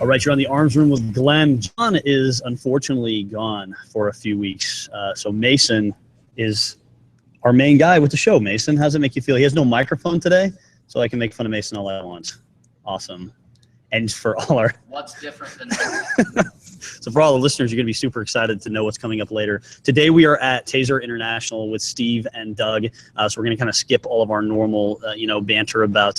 All right, you're on the Arms Room with Glenn. John is unfortunately gone for a few weeks. So Mason is our main guy with the show. Mason, how does it make you feel? He has no microphone today, so I can make fun of Mason all I want. Awesome. And for all our... What's different than So for all the listeners, you're going to be super excited to know what's coming up later. Today we are at Taser International with Steve and Doug. So we're going to kind of skip all of our normal, banter about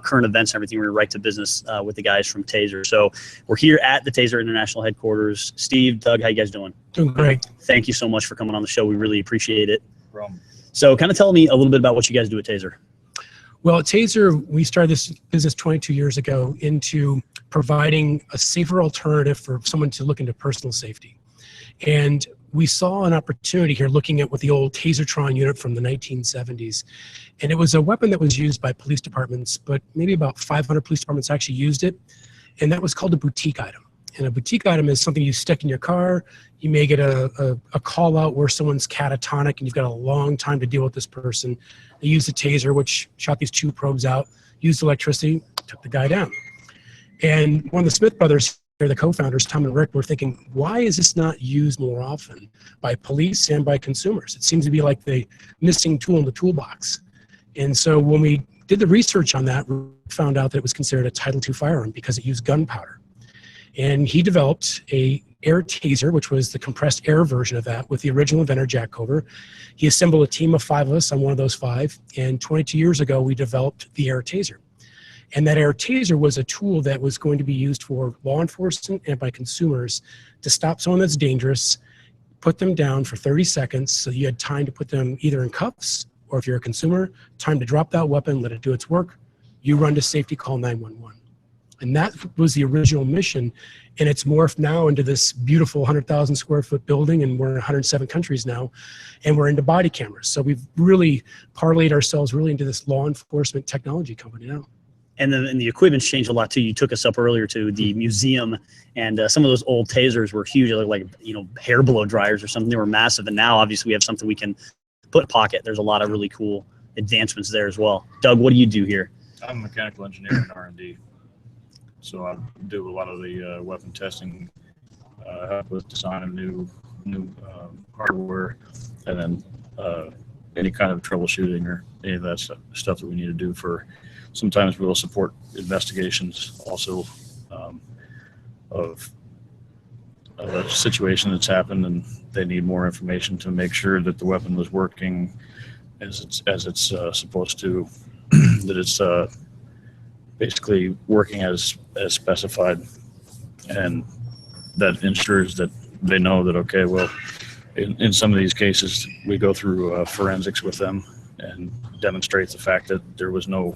current events and everything. We're right to business with the guys from Taser. So we're here at the Taser International headquarters. Steve, Doug, how you guys doing? Doing great. Thank you so much for coming on the show. We really appreciate it. No problem. So kind of tell me a little bit about what you guys do at Taser. Well, at Taser, we started this business 22 years ago into providing a safer alternative for someone to look into personal safety. And we saw an opportunity here looking at what the old Tasertron unit from the 1970s. And it was a weapon that was used by police departments, but maybe about 500 police departments actually used it. And that was called a boutique item. And a boutique item is something you stick in your car. You may get a call out where someone's catatonic and you've got a long time to deal with this person. They used a taser, which shot these two probes out, used electricity, took the guy down. And one of the Smith brothers, the co-founders, Tom and Rick, were thinking, why is this not used more often by police and by consumers? It seems to be like the missing tool in the toolbox. And so when we did the research on that, we found out that it was considered a Title II firearm because it used gunpowder. And he developed a air taser, which was the compressed air version of that, with the original inventor, Jack Cover. He assembled a team of 5 of us. I'm one of those 5. And 22 years ago, we developed the air taser. And that air taser was a tool that was going to be used for law enforcement and by consumers to stop someone that's dangerous, put them down for 30 seconds so you had time to put them either in cuffs, or if you're a consumer, time to drop that weapon, let it do its work. You run to safety, call 911. And that was the original mission, and it's morphed now into this beautiful 100,000 square foot building, and we're in 107 countries now, and we're into body cameras. So we've really parlayed ourselves really into this law enforcement technology company now. And the equipment's changed a lot too. You took us up earlier to the museum, and some of those old tasers were huge, like hair blow dryers or something. They were massive, and now obviously we have something we can put in pocket. There's a lot of really cool advancements there as well. Doug, what do you do here? I'm a mechanical engineer in R&D. So I do a lot of the weapon testing, help with design of new hardware, and then any kind of troubleshooting or any of that stuff that we need to do for. Sometimes we will support investigations also of a situation that's happened, and they need more information to make sure that the weapon was working as it's supposed to, that it's basically working as specified, and that ensures that they know that, okay, well, in some of these cases we go through forensics with them and demonstrate the fact that there was no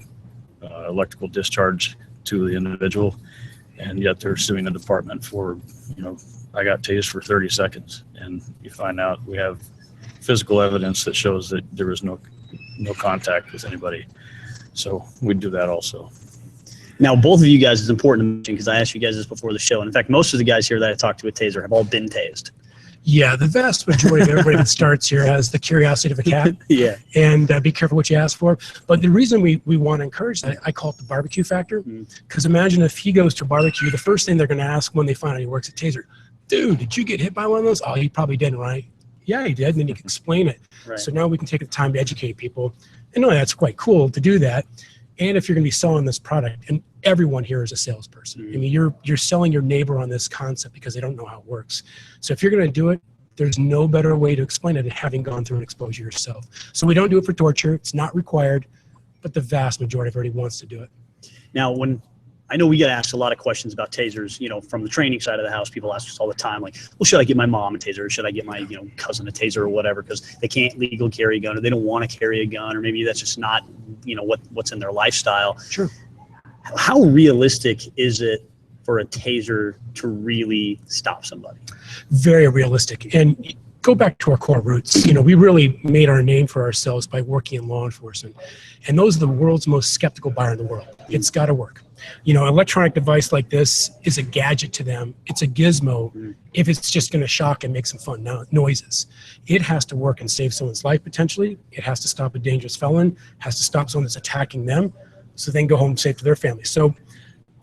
electrical discharge to the individual, and yet they're suing the department for, I got tased for 30 seconds, and you find out we have physical evidence that shows that there was no contact with anybody. So we do that also. Now, both of you guys is important to mention because I asked you guys this before the show. And in fact, most of the guys here that I talked to at Taser have all been tased. Yeah, the vast majority of everybody that starts here has the curiosity of a cat. Yeah. And be careful what you ask for. But the reason we want to encourage that, I call it the barbecue factor. Because imagine if he goes to a barbecue, the first thing they're going to ask when they find out he works at Taser, dude, did you get hit by one of those? Oh, he probably didn't, right? Yeah, he did. And then you can explain it. Right. So now we can take the time to educate people. And no, that's quite cool to do that. And if you're going to be selling this product, and everyone here is a salesperson. I mean, you're selling your neighbor on this concept because they don't know how it works. So if you're going to do it, there's no better way to explain it than having gone through an exposure yourself. So we don't do it for torture. It's not required, but the vast majority of everybody wants to do it. Now, I know we get asked a lot of questions about tasers, from the training side of the house. People ask us all the time, like, well, should I get my mom a taser, or should I get my, cousin a taser or whatever, because they can't legally carry a gun, or they don't want to carry a gun, or maybe that's just not, what's in their lifestyle. Sure. How realistic is it for a taser to really stop somebody? Very realistic. And go back to our core roots. We really made our name for ourselves by working in law enforcement. And those are the world's most skeptical buyer in the world. It's got to work. An electronic device like this is a gadget to them. It's a gizmo if it's just going to shock and make some fun noises. It has to work and save someone's life potentially. It has to stop a dangerous felon, has to stop someone that's attacking them, so they can go home safe to their family. So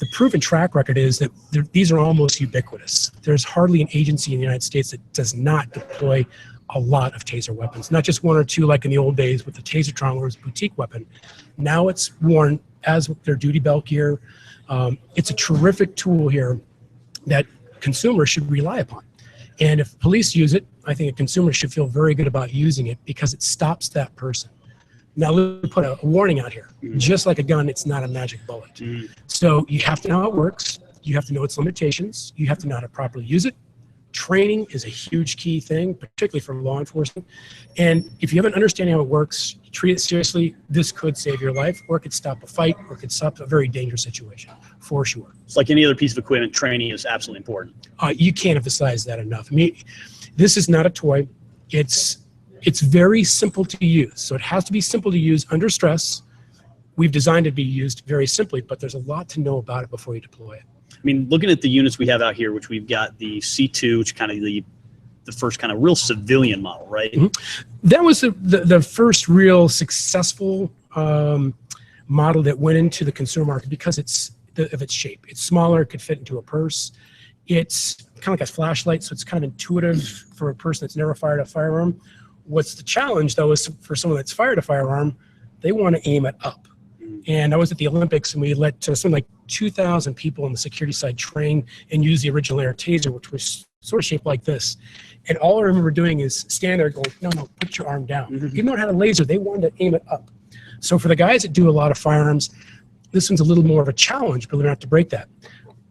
the proven track record is that these are almost ubiquitous. There's hardly an agency in the United States that does not deploy a lot of Taser weapons, not just one or two like in the old days with the Tasertron, where it was a boutique weapon. Now it's worn as their duty belt gear. It's a terrific tool here that consumers should rely upon. And if police use it, I think a consumer should feel very good about using it because it stops that person. Now, let me put a warning out here. Just like a gun, it's not a magic bullet. So you have to know how it works. You have to know its limitations. You have to know how to properly use it. Training is a huge key thing, particularly for law enforcement. And if you have an understanding how it works, treat it seriously, this could save your life, or it could stop a fight, or it could stop a very dangerous situation, for sure. It's like any other piece of equipment, training is absolutely important. You can't emphasize that enough. I mean, this is not a toy. It's very simple to use. So it has to be simple to use under stress. We've designed it to be used very simply, but there's a lot to know about it before you deploy it. I mean, looking at the units we have out here, which we've got the C2, which kind of the first kind of real civilian model, right? That was the first real successful model that went into the consumer market because of its shape. It's smaller, it could fit into a purse. It's kind of like a flashlight, so it's kind of intuitive for a person that's never fired a firearm. What's the challenge, though, is for someone that's fired a firearm, they want to aim it up. And I was at the Olympics, and we let something like 2,000 people on the security side train and use the original air taser, which was sort of shaped like this. And all I remember doing is stand there going, no, put your arm down. Even though it had a laser, they wanted to aim it up. So for the guys that do a lot of firearms, this one's a little more of a challenge, but we don't have to break that.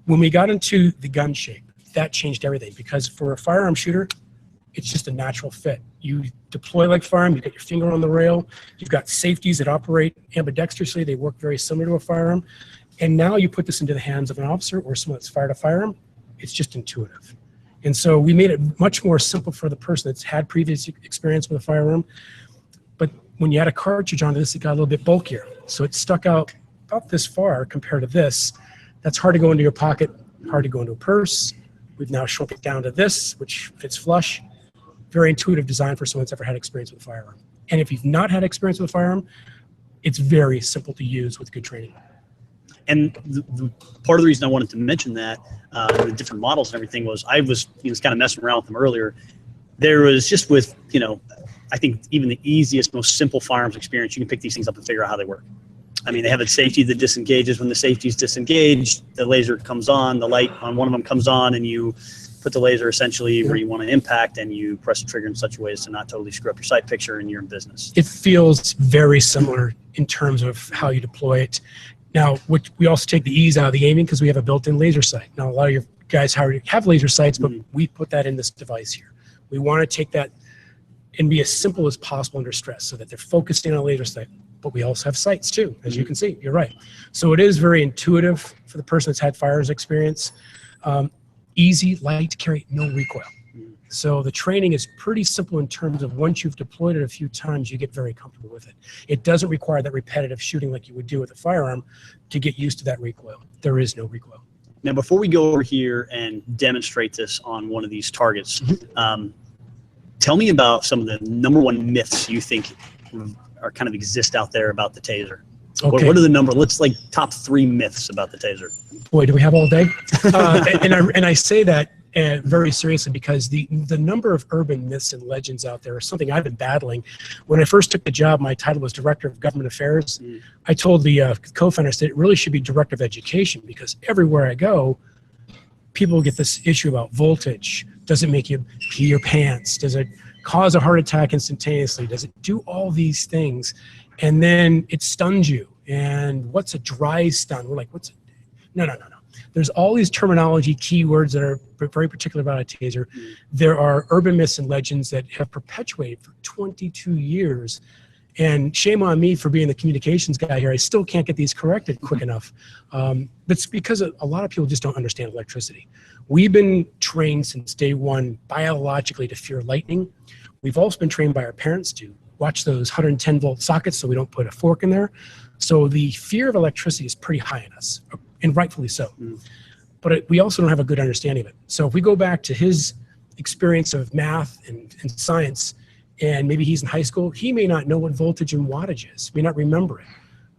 When we got into the gun shape, that changed everything, because for a firearm shooter, it's just a natural fit. You deploy like a firearm, you've got your finger on the rail, you've got safeties that operate ambidextrously, they work very similar to a firearm, and now you put this into the hands of an officer or someone that's fired a firearm, it's just intuitive. And so we made it much more simple for the person that's had previous experience with a firearm, but when you add a cartridge onto this, it got a little bit bulkier. So it stuck out about this far compared to this. That's hard to go into your pocket, hard to go into a purse. We've now shrunk it down to this, which fits flush. Very intuitive design for someone that's ever had experience with a firearm. And if you've not had experience with a firearm, it's very simple to use with good training. And the part of the reason I wanted to mention that, the different models and everything, was I was kind of messing around with them earlier. There was just with, I think even the easiest, most simple firearms experience, you can pick these things up and figure out how they work. I mean, they have a safety that disengages. When the safety is disengaged, the laser comes on, the light on one of them comes on, and you put the laser essentially where you want to impact, and you press the trigger in such a way as to not totally screw up your sight picture, and you're in business. It feels very similar in terms of how you deploy it. Now, we also take the ease out of the aiming because we have a built-in laser sight. Now, a lot of your guys already have laser sights, but we put that in this device here. We want to take that and be as simple as possible under stress so that they're focused in on a laser sight. But we also have sights too, as you can see. You're right. So it is very intuitive for the person that's had firearms experience. Easy, light to carry, no recoil. So the training is pretty simple in terms of once you've deployed it a few times, you get very comfortable with it. It doesn't require that repetitive shooting like you would do with a firearm to get used to that recoil. There is no recoil. Now, before we go over here and demonstrate this on one of these targets, tell me about some of the #1 myths you think are kind of exist out there about the Taser. Okay. What are the top 3 myths about the Taser? Boy, do we have all day? And I say that very seriously because the number of urban myths and legends out there is something I've been battling. When I first took the job, my title was Director of Government Affairs. I told the co-founders that it really should be Director of Education, because everywhere I go, people get this issue about voltage. Does it make you pee your pants? Does it cause a heart attack instantaneously? Does it do all these things? And then it stuns you. And what's a dry stun? We're like, no. There's all these terminology, keywords that are very particular about a Taser. There are urban myths and legends that have perpetuated for 22 years. And shame on me for being the communications guy here. I still can't get these corrected quick enough. But it's because a lot of people just don't understand electricity. We've been trained since day one biologically to fear lightning. We've also been trained by our parents to watch those 110-volt sockets so we don't put a fork in there. So the fear of electricity is pretty high in us, and rightfully so. But we also don't have a good understanding of it. So if we go back to his experience of math and science, and maybe he's in high school, he may not know what voltage and wattage is, may not remember it.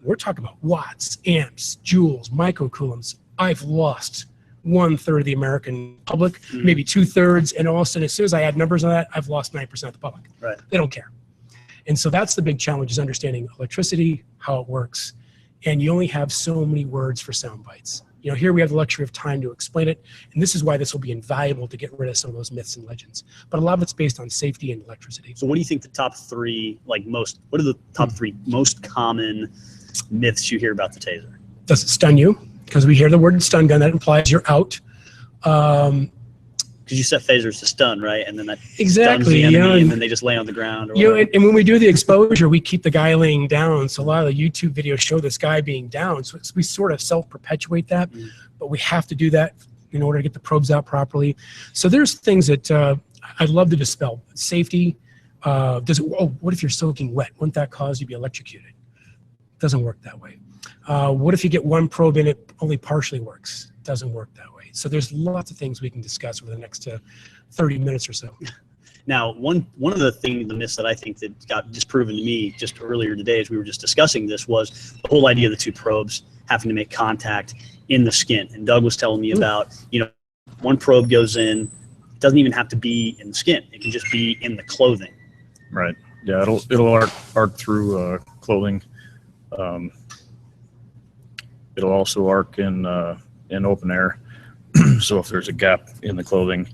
We're talking about watts, amps, joules, microcoulombs, I've lost 1/3 of the American public, maybe 2/3, and all of a sudden, as soon as I add numbers on that, I've lost 9% of the public. Right. They don't care. And so that's the big challenge, is understanding electricity, how it works. And you only have so many words for sound bites. You know, here we have the luxury of time to explain it, and this is why this will be invaluable to get rid of some of those myths and legends. But a lot of it's based on safety and electricity. So what do you think the top three, what are the top three most common myths you hear about the Taser? Does it stun you? Because we hear the word stun gun, that implies you're out. Because you set phasers to stun, right? And then that Exactly, stuns the enemy, you know, and then they just lay on the ground. Or You know, whatever. and when we do the exposure, we keep the guy laying down. So a lot of the YouTube videos show this guy being down. So we sort of self-perpetuate that, but we have to do that in order to get the probes out properly. So there's things that I'd love to dispel. Safety. What if you're soaking wet? Wouldn't that cause you to be electrocuted? It doesn't work that way. What if you get one probe in, it only partially works? It doesn't work that way. So there's lots of things we can discuss over the next 30 minutes or so. Now, one of the myths that I think that got disproven to me just earlier today, as we were just discussing this, was the whole idea of the two probes having to make contact in the skin. And Doug was telling me about, one probe goes in, it doesn't even have to be in the skin. It can just be in the clothing. Right. Yeah, it'll arc through clothing. It'll also arc in open air. So if there's a gap in the clothing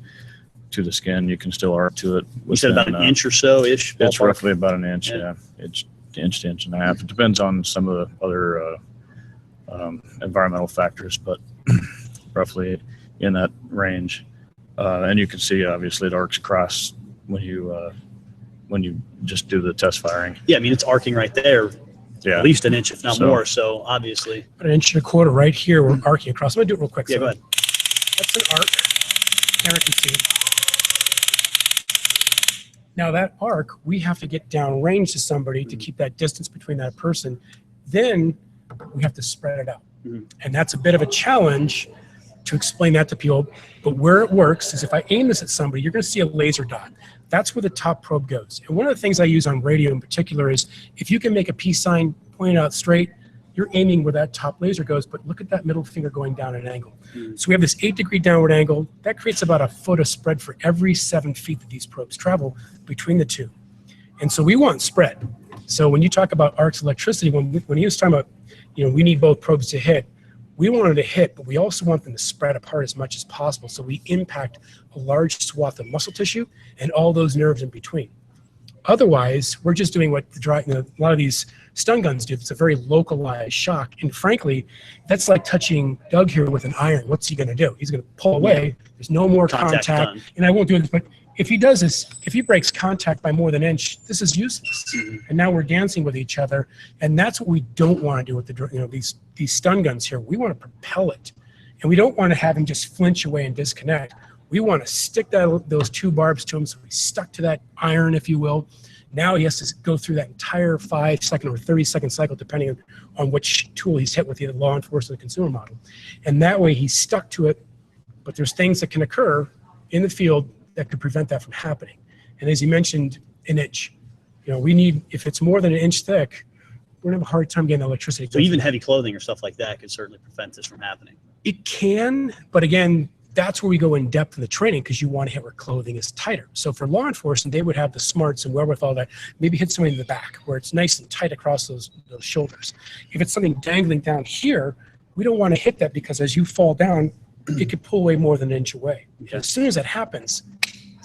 to the skin, you can still arc to it. You said about an inch or so ish? It's roughly about an inch, yeah. It's inch to inch and a half. It depends on some of the other environmental factors, but roughly in that range. And you can see, obviously, it arcs across when you just do the test firing. Yeah, I mean, it's arcing right there. Yeah. At least an inch, if not more. So obviously, About an inch and a quarter right here, we're arcing across. I'm gonna do it real quick. Yeah, So go ahead. that's an arc. Camera can see. Now that arc, we have to get down range to somebody to keep that distance between that person. Then we have to spread it out. And that's a bit of a challenge to explain that to people. But where it works is if I aim this at somebody, you're gonna see a laser dot. That's where the top probe goes. And one of the things I use on radio in particular is if you can make a peace sign, point it out straight, you're aiming where that top laser goes, but look at that middle finger going down at an angle. So we have this 8-degree downward angle. That creates about a foot of spread for every 7 feet that these probes travel between the two. And so we want spread. So when you talk about arcs electricity, when he was talking about, we need both probes to hit, we want them to hit, but we also want them to spread apart as much as possible. So we impact a large swath of muscle tissue and all those nerves in between. Otherwise, we're just doing what a lot of these stun guns do. It's a very localized shock. And frankly, that's like touching Doug here with an iron. What's he going to do? He's going to pull away. There's no more contact. And I won't do this, but if he does this, if he breaks contact by more than an inch, this is useless. And now we're dancing with each other. And that's what we don't want to do with these stun guns here. We want to propel it. And we don't want to have him just flinch away and disconnect. We want to stick those two barbs to him so he's stuck to that iron, if you will. Now he has to go through that entire 5-second or 30-second cycle, depending on which tool he's hit with, either law enforcement or the consumer model. And that way he's stuck to it, but there's things that can occur in the field that could prevent that from happening. And as you mentioned, an inch. We need, if it's more than an inch thick, we're going to have a hard time getting the electricity. So even heavy clothing or stuff like that could certainly prevent this from happening. It can, but again, that's where we go in depth in the training because you want to hit where clothing is tighter. So for law enforcement, they would have the smarts and wherewithal that maybe hit somebody in the back where it's nice and tight across those shoulders. If it's something dangling down here, we don't want to hit that because as you fall down, it could pull away more than an inch away. Okay. As soon as that happens,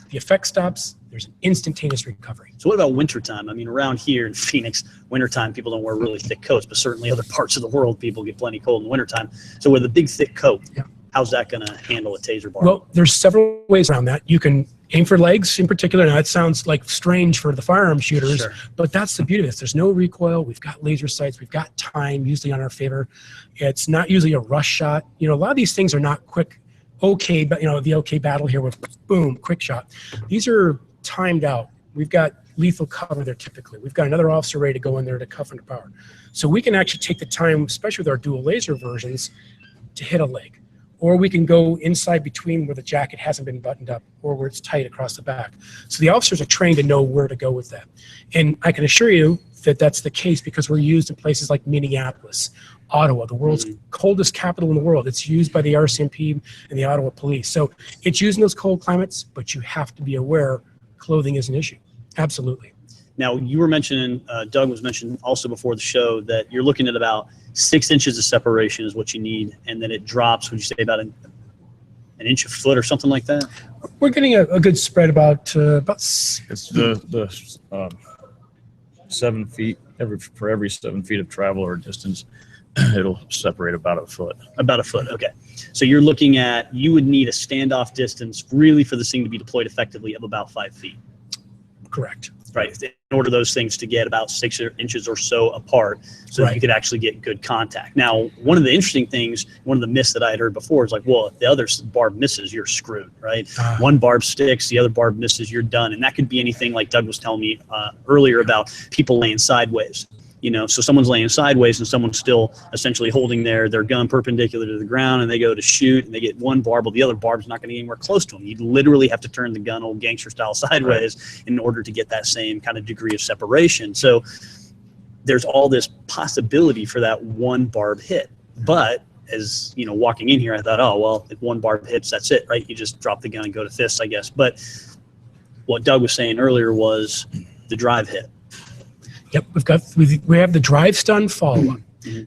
the effect stops. There's an instantaneous recovery. So what about wintertime? I mean, around here in Phoenix, wintertime, people don't wear really thick coats, but certainly other parts of the world, people get plenty cold in the wintertime. So with a big, thick coat, how's that going to handle a taser bar? Well, there's several ways around that. You can aim for legs in particular. Now, that sounds like strange for the firearm shooters, but that's the beauty of this. There's no recoil. We've got laser sights. We've got time usually on our favor. It's not usually a rush shot. A lot of these things are not quick. Okay, but the okay battle here with boom, quick shot. These are timed out. We've got lethal cover there typically. We've got another officer ready to go in there to cuff under power. So we can actually take the time, especially with our dual laser versions, to hit a leg. Or we can go inside between where the jacket hasn't been buttoned up or where it's tight across the back. So the officers are trained to know where to go with that. And I can assure you that that's the case because we're used in places like Minneapolis Ottawa, the world's coldest capital in the world. It's used by the RCMP and the Ottawa police. So it's used in those cold climates, but you have to be aware clothing is an issue. Absolutely. Now, you were mentioning, Doug was mentioning also before the show that you're looking at about 6 inches of separation is what you need, and then it drops, would you say, about an inch a foot or something like that? We're getting a good spread about It's the 7 feet, for every 7 feet of travel or distance, it'll separate about a foot. About a foot, okay. So you're looking at, you would need a standoff distance really for this thing to be deployed effectively of about 5 feet. correct. Right, in order those things to get about 6 inches or so apart so that you could actually get good contact. Now, one of the interesting things, one of the myths that I had heard before is like, well, if the other barb misses, you're screwed, right? One barb sticks, the other barb misses, you're done. And that could be anything like Doug was telling me earlier about people laying sideways. You know, so someone's laying sideways and someone's still essentially holding their gun perpendicular to the ground, and they go to shoot and they get one barb, but the other barb's not going to get anywhere close to them. You literally have to turn the gun old gangster style sideways in order to get that same kind of degree of separation. So there's all this possibility for that one barb hit. But as you know, walking in here, I thought, oh, well, if one barb hits, that's it, right? You just drop the gun and go to fists, I guess. But what Doug was saying earlier was the drive hit. Yep, we have the drive stun follow-up.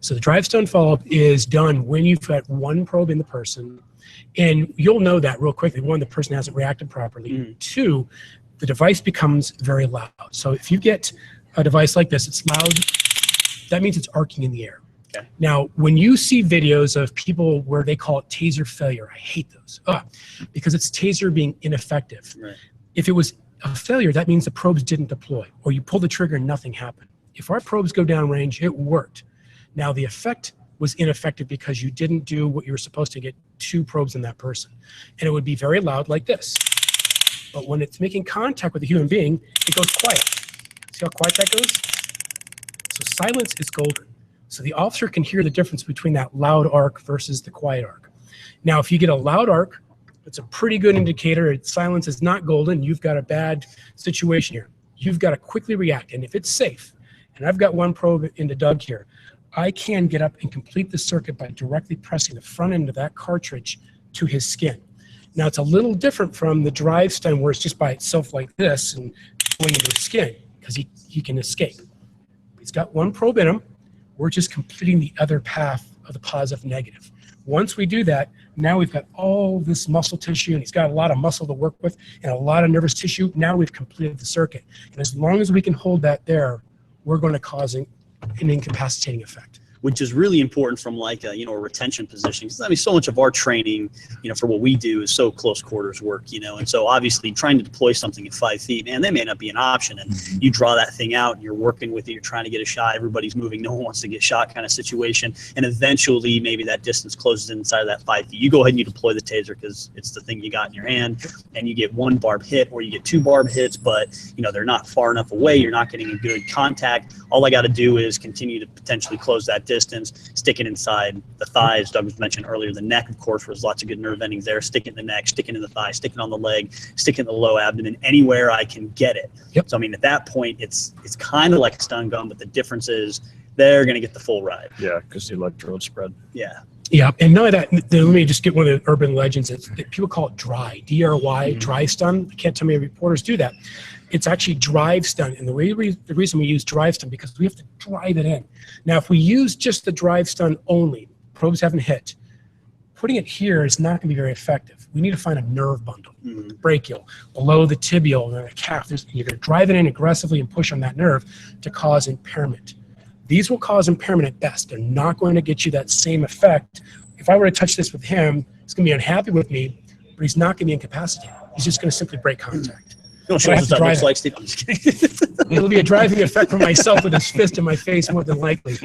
So the drive stun follow-up is done when you've got one probe in the person, and you'll know that real quickly. One, the person hasn't reacted properly. Two, the device becomes very loud. So if you get a device like this, it's loud, that means it's arcing in the air. Okay. Now, when you see videos of people where they call it taser failure, I hate those because it's taser being ineffective. Right. If it was a failure, that means the probes didn't deploy, or you pull the trigger and nothing happened. If our probes go downrange, it worked. Now the effect was ineffective because you didn't do what you were supposed to get 2 probes in that person. And it would be very loud like this. But when it's making contact with a human being, it goes quiet. See how quiet that goes? So silence is golden. So the officer can hear the difference between that loud arc versus the quiet arc. Now, if you get a loud arc, it's a pretty good indicator. Silence is not golden. You've got a bad situation here. You've got to quickly react. And if it's safe, and I've got one probe into Doug here, I can get up and complete the circuit by directly pressing the front end of that cartridge to his skin. Now, it's a little different from the drive stun where it's just by itself like this and going into his skin because he can escape. He's got one probe in him. We're just completing the other path of the positive negative. Once we do that, now we've got all this muscle tissue, and he's got a lot of muscle to work with and a lot of nervous tissue. Now we've completed the circuit. And as long as we can hold that there, we're going to cause an incapacitating effect. Which is really important from like a, a retention position. Because I mean, so much of our training, for what we do is so close quarters work, and so obviously trying to deploy something at 5 feet, man, that may not be an option. And you draw that thing out and you're working with it, you're trying to get a shot, everybody's moving, no one wants to get shot kind of situation. And eventually maybe that distance closes inside of that 5 feet. You go ahead and you deploy the taser because it's the thing you got in your hand, and you get one barb hit or you get 2 barb hits, but they're not far enough away, you're not getting a good contact. All I got to do is continue to potentially close that distance, stick it inside the thighs. Doug was mentioned earlier, the neck, of course, there's lots of good nerve endings there. Stick it in the neck, stick it in the thigh, stick it on the leg, stick it in the low abdomen, anywhere I can get it. Yep. So, I mean, at that point, it's kind of like a stun gun, but the difference is they're going to get the full ride. Yeah, because the electrodes spread. Yeah. Yeah, and none of that, let me just get one of the urban legends. People call it dry, D-R-Y, dry stun. I can't tell me reporters do that. It's actually drive stun, and the reason we use drive stun because we have to drive it in. Now, if we use just the drive stun only, probes haven't hit, putting it here is not going to be very effective. We need to find a nerve bundle, brachial, below the tibial and the calf. You're going to drive it in aggressively and push on that nerve to cause impairment. These will cause impairment at best. They're not going to get you that same effect. If I were to touch this with him, he's going to be unhappy with me, but he's not going to be incapacitated. He's just going to simply break contact. Don't show us what that looks like, Steve. I'm just kidding. It'll be a driving effect for myself with his fist in my face more than likely.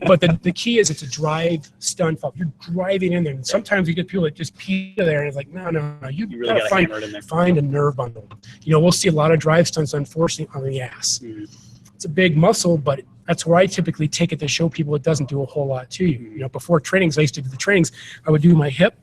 But the key is it's a drive stun fault. You're driving in there. And sometimes you get people that just pee there and it's like, no. You really got to hammer it in there. Find a nerve bundle. We'll see a lot of drive stunts, unfortunately, on the ass. It's a big muscle, but that's where I typically take it to show people it doesn't do a whole lot to you. Before trainings, I used to do the trainings, I would do my hip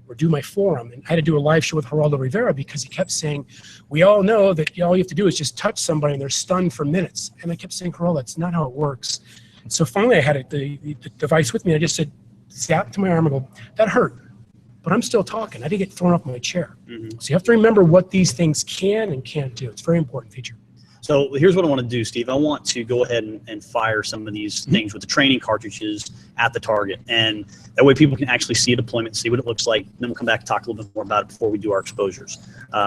or do my forearm. And I had to do a live show with Geraldo Rivera because he kept saying, we all know that all you have to do is just touch somebody and they're stunned for minutes. And I kept saying, Geraldo, that's not how it works. So finally, I had the device with me. I just said, zap to my arm and go, that hurt. But I'm still talking. I didn't get thrown off my chair. So you have to remember what these things can and can't do. It's a very important feature. So here's what I want to do, Steve. I want to go ahead and fire some of these things with the training cartridges at the target. And that way people can actually see a deployment, see what it looks like. Then we'll come back and talk a little bit more about it before we do our exposures,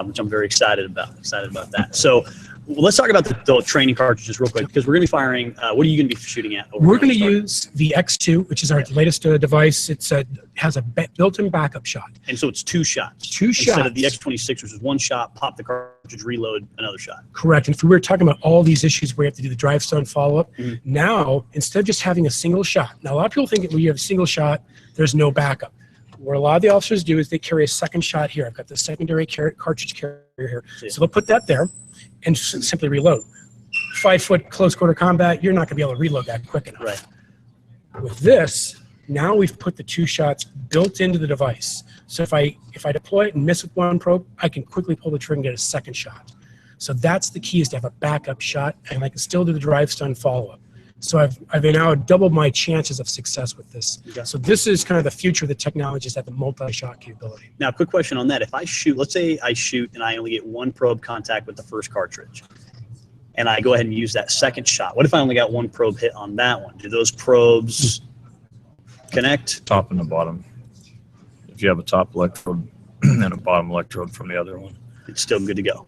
which I'm very excited about. That. So let's talk about the training cartridges real quick, because we're going to be firing, what are you going to be shooting at? We're going to use the X2, which is our latest device. It's has a built-in backup shot. And so it's 2 shots. Instead of the X26, which is 1 shot, pop the cartridge, reload, another shot. Correct. And if we were talking about all these issues where you have to do the drive stun follow-up, now, instead of just having a single shot, now a lot of people think that when you have a single shot, there's no backup. What a lot of the officers do is they carry a second shot here. I've got the secondary cartridge carrier here. So they'll put that there and simply reload. 5-foot close quarter combat, you're not going to be able to reload that quick enough. Right. With this, now we've put the 2 shots built into the device. So if I deploy it and miss with 1 probe, I can quickly pull the trigger and get a second shot. So that's the key, is to have a backup shot, and I can still do the drive stun follow-up. So I've now doubled my chances of success with this. Okay. So this is kind of the future of the technology, is that the multi-shot capability. Now, quick question on that. If I shoot, let's say I shoot and I only get 1 probe contact with the first cartridge, and I go ahead and use that second shot. What if I only got 1 probe hit on that one? Do those probes connect? Top and the bottom. If you have a top electrode and a bottom electrode from the other one, it's still good to go.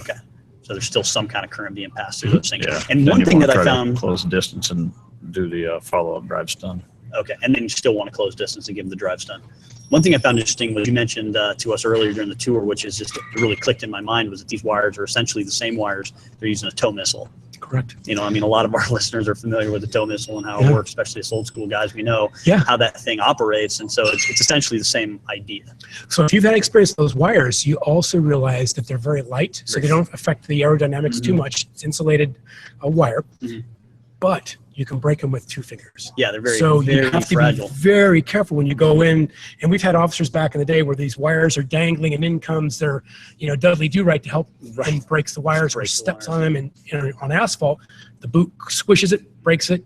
Okay. So there's still some kind of current being passed through those things. Yeah. And one thing that I found, close distance and do the follow-up drive stun. Okay, and then you still want to close distance and give them the drive stun. One thing I found interesting was you mentioned to us earlier during the tour, which is just really clicked in my mind, was that these wires are essentially the same wires they're using a tow missile. Correct. You know, I mean, a lot of our listeners are familiar with the tow missile and how it works, especially us old school guys. We know how that thing operates, and so it's essentially the same idea. So if you've had experience with those wires, you also realize that they're very light, so they don't affect the aerodynamics too much. It's insulated wire, but you can break them with 2 fingers. Yeah, they're very, so very you have fragile. To be very careful when you go in. And we've had officers back in the day where these wires are dangling, and in comes their, Dudley Do-Right to help and breaks the wires, or steps on them, and on asphalt, the boot squishes it, breaks it.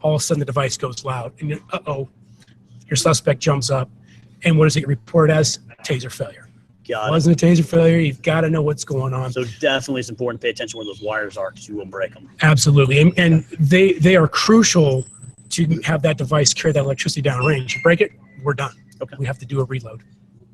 All of a sudden, the device goes loud, and your suspect jumps up, and what does it get reported as? Taser failure. It wasn't a taser failure. You've got to know what's going on. So definitely it's important to pay attention where those wires are, because you will break them. Absolutely. And they are crucial to have that device carry that electricity downrange. You break it, we're done. Okay. We have to do a reload.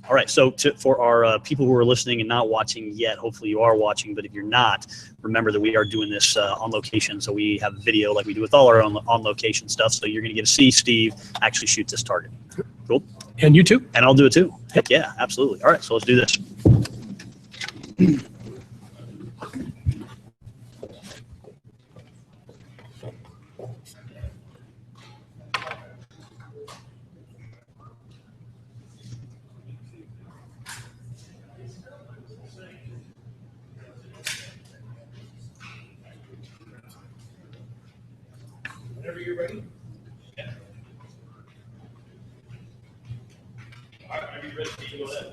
All right. So for our people who are listening and not watching yet, hopefully you are watching, but if you're not, remember that we are doing this on location. So we have video like we do with all our on location stuff. So you're going to get to see Steve actually shoot this target. Cool. And you too. And I'll do it too. Heck yeah, absolutely. All right, so let's do this. Whenever you're ready. Are you ready to go ahead?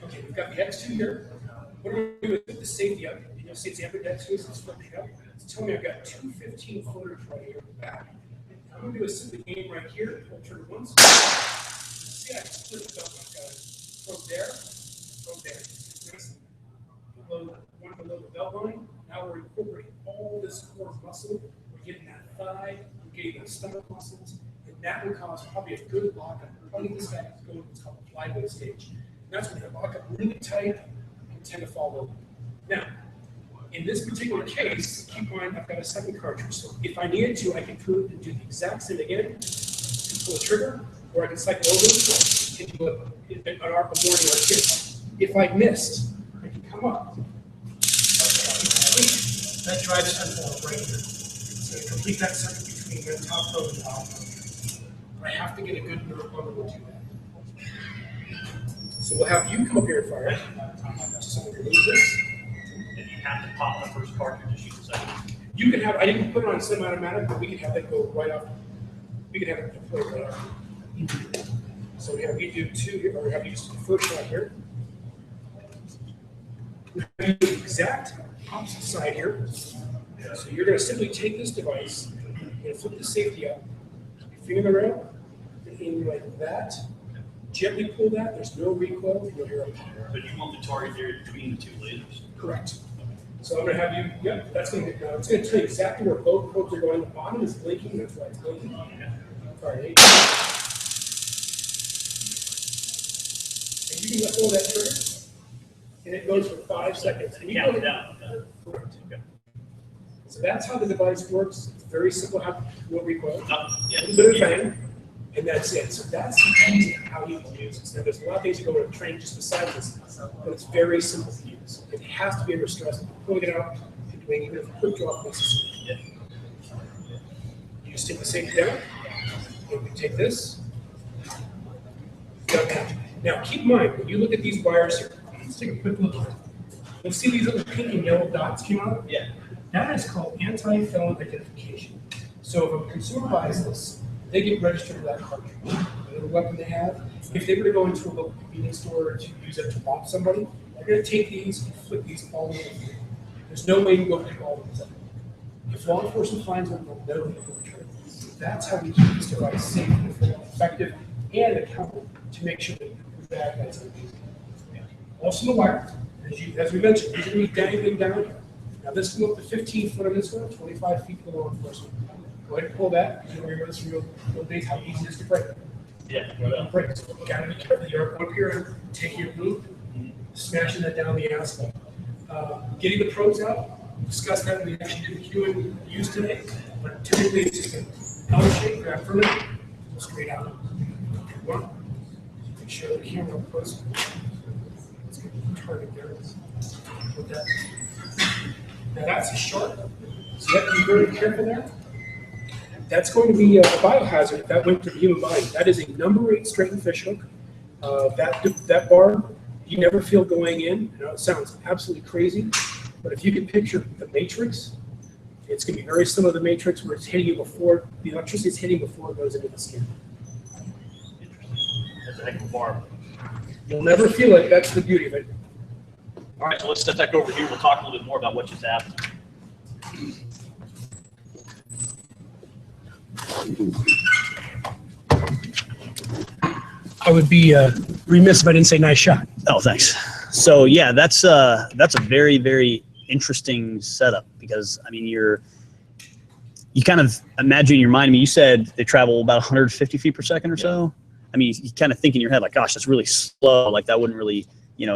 Okay, we've got the X2 here. What I'm going to do is put the safety up. You'll see it's the upper X2, so it's flipping up. So tell me I've got 2 15-footers right here in the back. I'm going to do a simply aim right here, pull trigger once. See, I can split the belt. I've got it from there. One below the belt line. Now we're incorporating all this core muscle. We're getting that thigh, we're getting those stomach muscles, and that will cause probably a good lockup. Probably this guy is going to what's called the flyweight stage. And that's when they lock up really tight and tend to fall over. Now, in this particular case, keep in mind I've got a second cartridge. So if I needed to, I can do the exact same again, pull a trigger, or I can cycle over and do an arc of warning like this. If I missed, I can come up. That drives stun right here. So complete that circuit between the top probe and the bottom probe. But I have to get a good nerve bundle to do that. So we'll have you come up here and fire it. So we'll remove this. And you have to pop the first cartridge to shoot the second. You can have, I didn't put it on semi-automatic, but we can have that go right off. We can have it deploy right off. So we have you do two here, or we have you just do the first shot here. We have you do the exact opposite side here. So you're going to simply take this device, you're going to flip the safety up, finger around, and aim like that. Gently pull that. There's no recoil. You'll hear a pop. But you want the target there between the two lasers. Correct. So I'm going to have you. Yep. That's going to. It's going to tell you exactly where both probes are going. The bottom is blinking. That's why it's blinking. All right. And you can let go of that trigger, and it goes for 5 seconds. And you Count go it down. Correct. Okay. So that's how the device works. It's very simple. How no recoil. Yeah. A little bit of bang. And that's it. So that's the easy how you can use it. Now, there's a lot of things you go to train just besides this, but it's very simple to use. It has to be under stress. Pulling it out and doing even a quick draw if necessary. You just take the safety down, and we take this. Now, keep in mind, when you look at these wires here, let's take a quick look at it. You'll see these little pink and yellow dots came out? Yeah. That is called anti-felon identification. So if a consumer buys this, they get registered for that cartridge. Whatever weapon they have, if they were to go into a local convenience store to use it to bomb somebody, they're going to take these and flip these all over the field. There's no way you can go pick all of these up. If law enforcement finds them, they'll know they can return them. That's how we keep this device safe and effective and accountable to make sure that the bad guys are using it. Also the wire, as we mentioned, these are going to be dangling down here. Now this can go up to 15 foot on this one, 25 feet for law enforcement. Go ahead and pull that. You remember this from real days, how easy it is to break. Yeah. Break. So you gotta be careful. You're up here and take your boot, smashing that down the asphalt. Getting the probes out, we discussed that we actually did the Q and use today, but typically it's just an L shape, grab from it, go straight out. One, make sure the camera goes. Let's get the target there. Put that. Now that's a sharp, so you have to be very careful there. That's going to be a biohazard if that went to the human body. That is a number 8 straightened fishhook. That bar, you never feel going in. I know it sounds absolutely crazy, but if you can picture the Matrix, it's going to be very similar to the Matrix where it's hitting you before, the electricity is hitting before it goes into the skin. That's a heck of a bar. You'll never feel it. That's the beauty of it. All right, so let's step back over here. We'll talk a little bit more about what just happened. I would be remiss if I didn't say nice shot. Oh, thanks. So yeah, that's a very, very interesting setup because I mean you kind of imagine in your mind. I mean, you said they travel about 150 feet per second or so. I mean, you kind of think in your head like, gosh, that's really slow. Like that wouldn't really,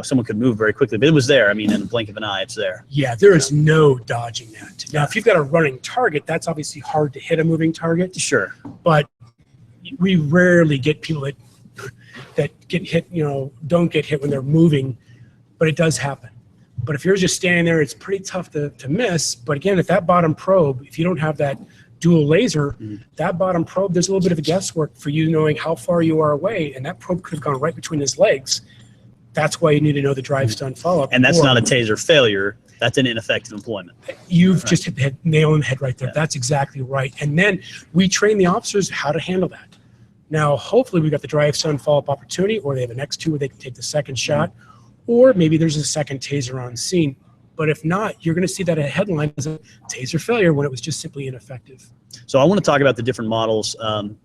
someone could move very quickly, but it was there. I mean, in the blink of an eye, it's there. Yeah, there is no dodging that. Now, if you've got a running target, that's obviously hard to hit a moving target. Sure. But we rarely get people that get hit, don't get hit when they're moving, but it does happen. But if you're just standing there, it's pretty tough to miss. But again, if that bottom probe, if you don't have that dual laser, that bottom probe, there's a little bit of a guesswork for you knowing how far you are away, and that probe could have gone right between his legs. That's why you need to know the drive stun follow-up. And that's not a taser failure. That's an ineffective employment. You've just hit the nail on the head right there. Yeah. That's exactly right. And then we train the officers how to handle that. Now, hopefully we got the drive stun follow-up opportunity, or they have an X2 where they can take the second shot, or maybe there's a second taser on scene. But if not, you're going to see that a headline as a taser failure when it was just simply ineffective. So I want to talk about the different models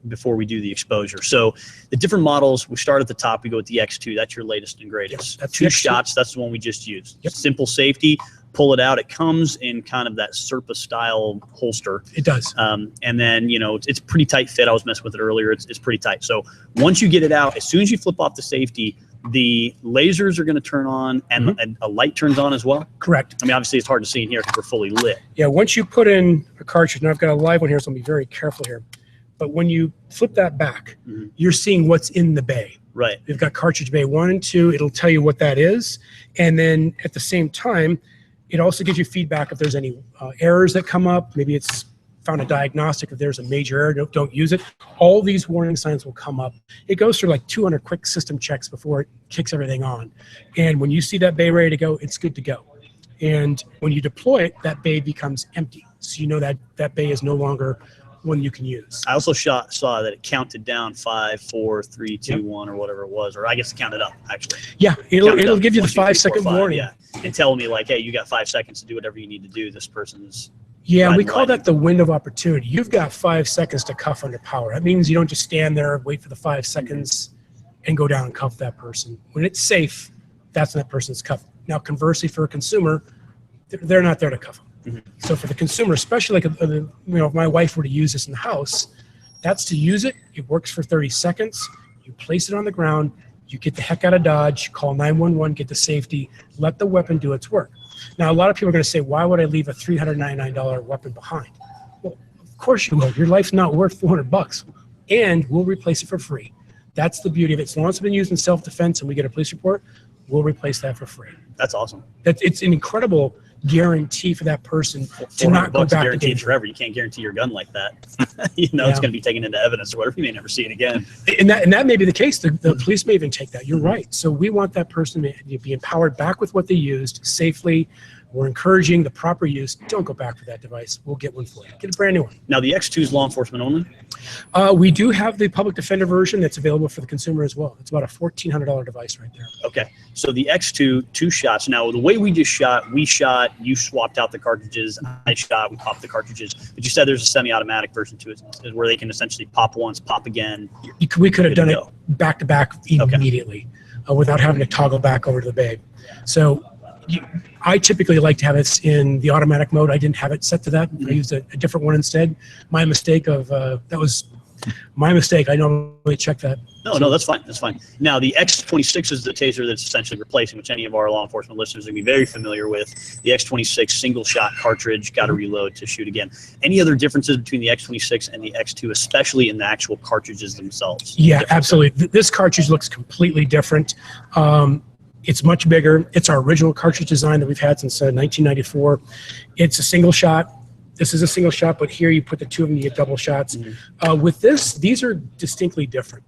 before we do the exposure. So the different models, we start at the top, we go with the X2. That's your latest and greatest. Yep, that's 2 X2. shots, that's the one we just used. Yep. Simple safety, pull it out. It comes in kind of that Serpa style holster. It does. And then, it's pretty tight fit. I was messing with it earlier. It's pretty tight. So once you get it out, as soon as you flip off the safety, the lasers are going to turn on and a light turns on as well? Correct. I mean, obviously it's hard to see in here because we're fully lit. Yeah, once you put in a cartridge, now I've got a live one here, so I'm going to be very careful here. But when you flip that back, you're seeing what's in the bay. Right. We've got cartridge bay 1 and 2. It'll tell you what that is. And then at the same time, it also gives you feedback if there's any errors that come up. Maybe it's found a diagnostic. If there's a major error, don't use it. All these warning signs will come up. It goes through like 200 quick system checks before it kicks everything on. And when you see that bay ready to go, it's good to go. And when you deploy it, that bay becomes empty. So you know that that bay is no longer one you can use. I also saw that it counted down 5, 4, 3, 2, 1, or whatever it was, or I guess it counted up actually. Yeah, it'll give you the 1, 2, 3, 4, 5-second 5, warning. Yeah, and tell me like, hey, you got 5 seconds to do whatever you need to do. This person's Yeah, we call that the window of opportunity. You've got 5 seconds to cuff under power. That means you don't just stand there, wait for the 5 seconds, and go down and cuff that person. When it's safe, that's when that person's cuffed. Now, conversely, for a consumer, they're not there to cuff them. So for the consumer, especially like if my wife were to use this in the house, that's to use it. It works for 30 seconds. You place it on the ground. You get the heck out of Dodge. Call 911. Get to safety. Let the weapon do its work. Now, a lot of people are going to say, why would I leave a $399 weapon behind? Well, of course you will. Your life's not worth $400, and we'll replace it for free. That's the beauty of it. As long as it's been used in self-defense and we get a police report, we'll replace that for free. That's awesome. It's an incredible guarantee for that person to not go back guaranteed to forever. You can't guarantee your gun like that. It's going to be taken into evidence or whatever. You may never see it again. And that may be the case. The police may even take that. You're right. So we want that person to be empowered back with what they used safely. We're encouraging the proper use. Don't go back for that device. We'll get one for you. Get a brand new one. Now, the X2 is law enforcement only? We do have the public defender version that's available for the consumer as well. It's about a $1,400 device right there. Okay. So the X2, 2 shots. Now, the way we just shot, you swapped out the cartridges. I shot, we popped the cartridges. But you said there's a semi-automatic version to it where they can essentially pop once, pop again. We could have done it back-to-back immediately without having to toggle back over to the babe. So I typically like to have it in the automatic mode. I didn't have it set to that. I used a different one instead. My mistake that was my mistake. I normally check that. No, that's fine. That's fine. Now, the X26 is the taser that's essentially replacing, which any of our law enforcement listeners will be very familiar with. The X26 Single-Shot Cartridge, got to reload to shoot again. Any other differences between the X26 and the X2, especially in the actual cartridges themselves? Yeah, absolutely. This cartridge looks completely different. It's much bigger. It's our original cartridge design that we've had since 1994. It's a single shot. This is a single shot, but here you put the 2 of them, you get double shots. With this, these are distinctly different.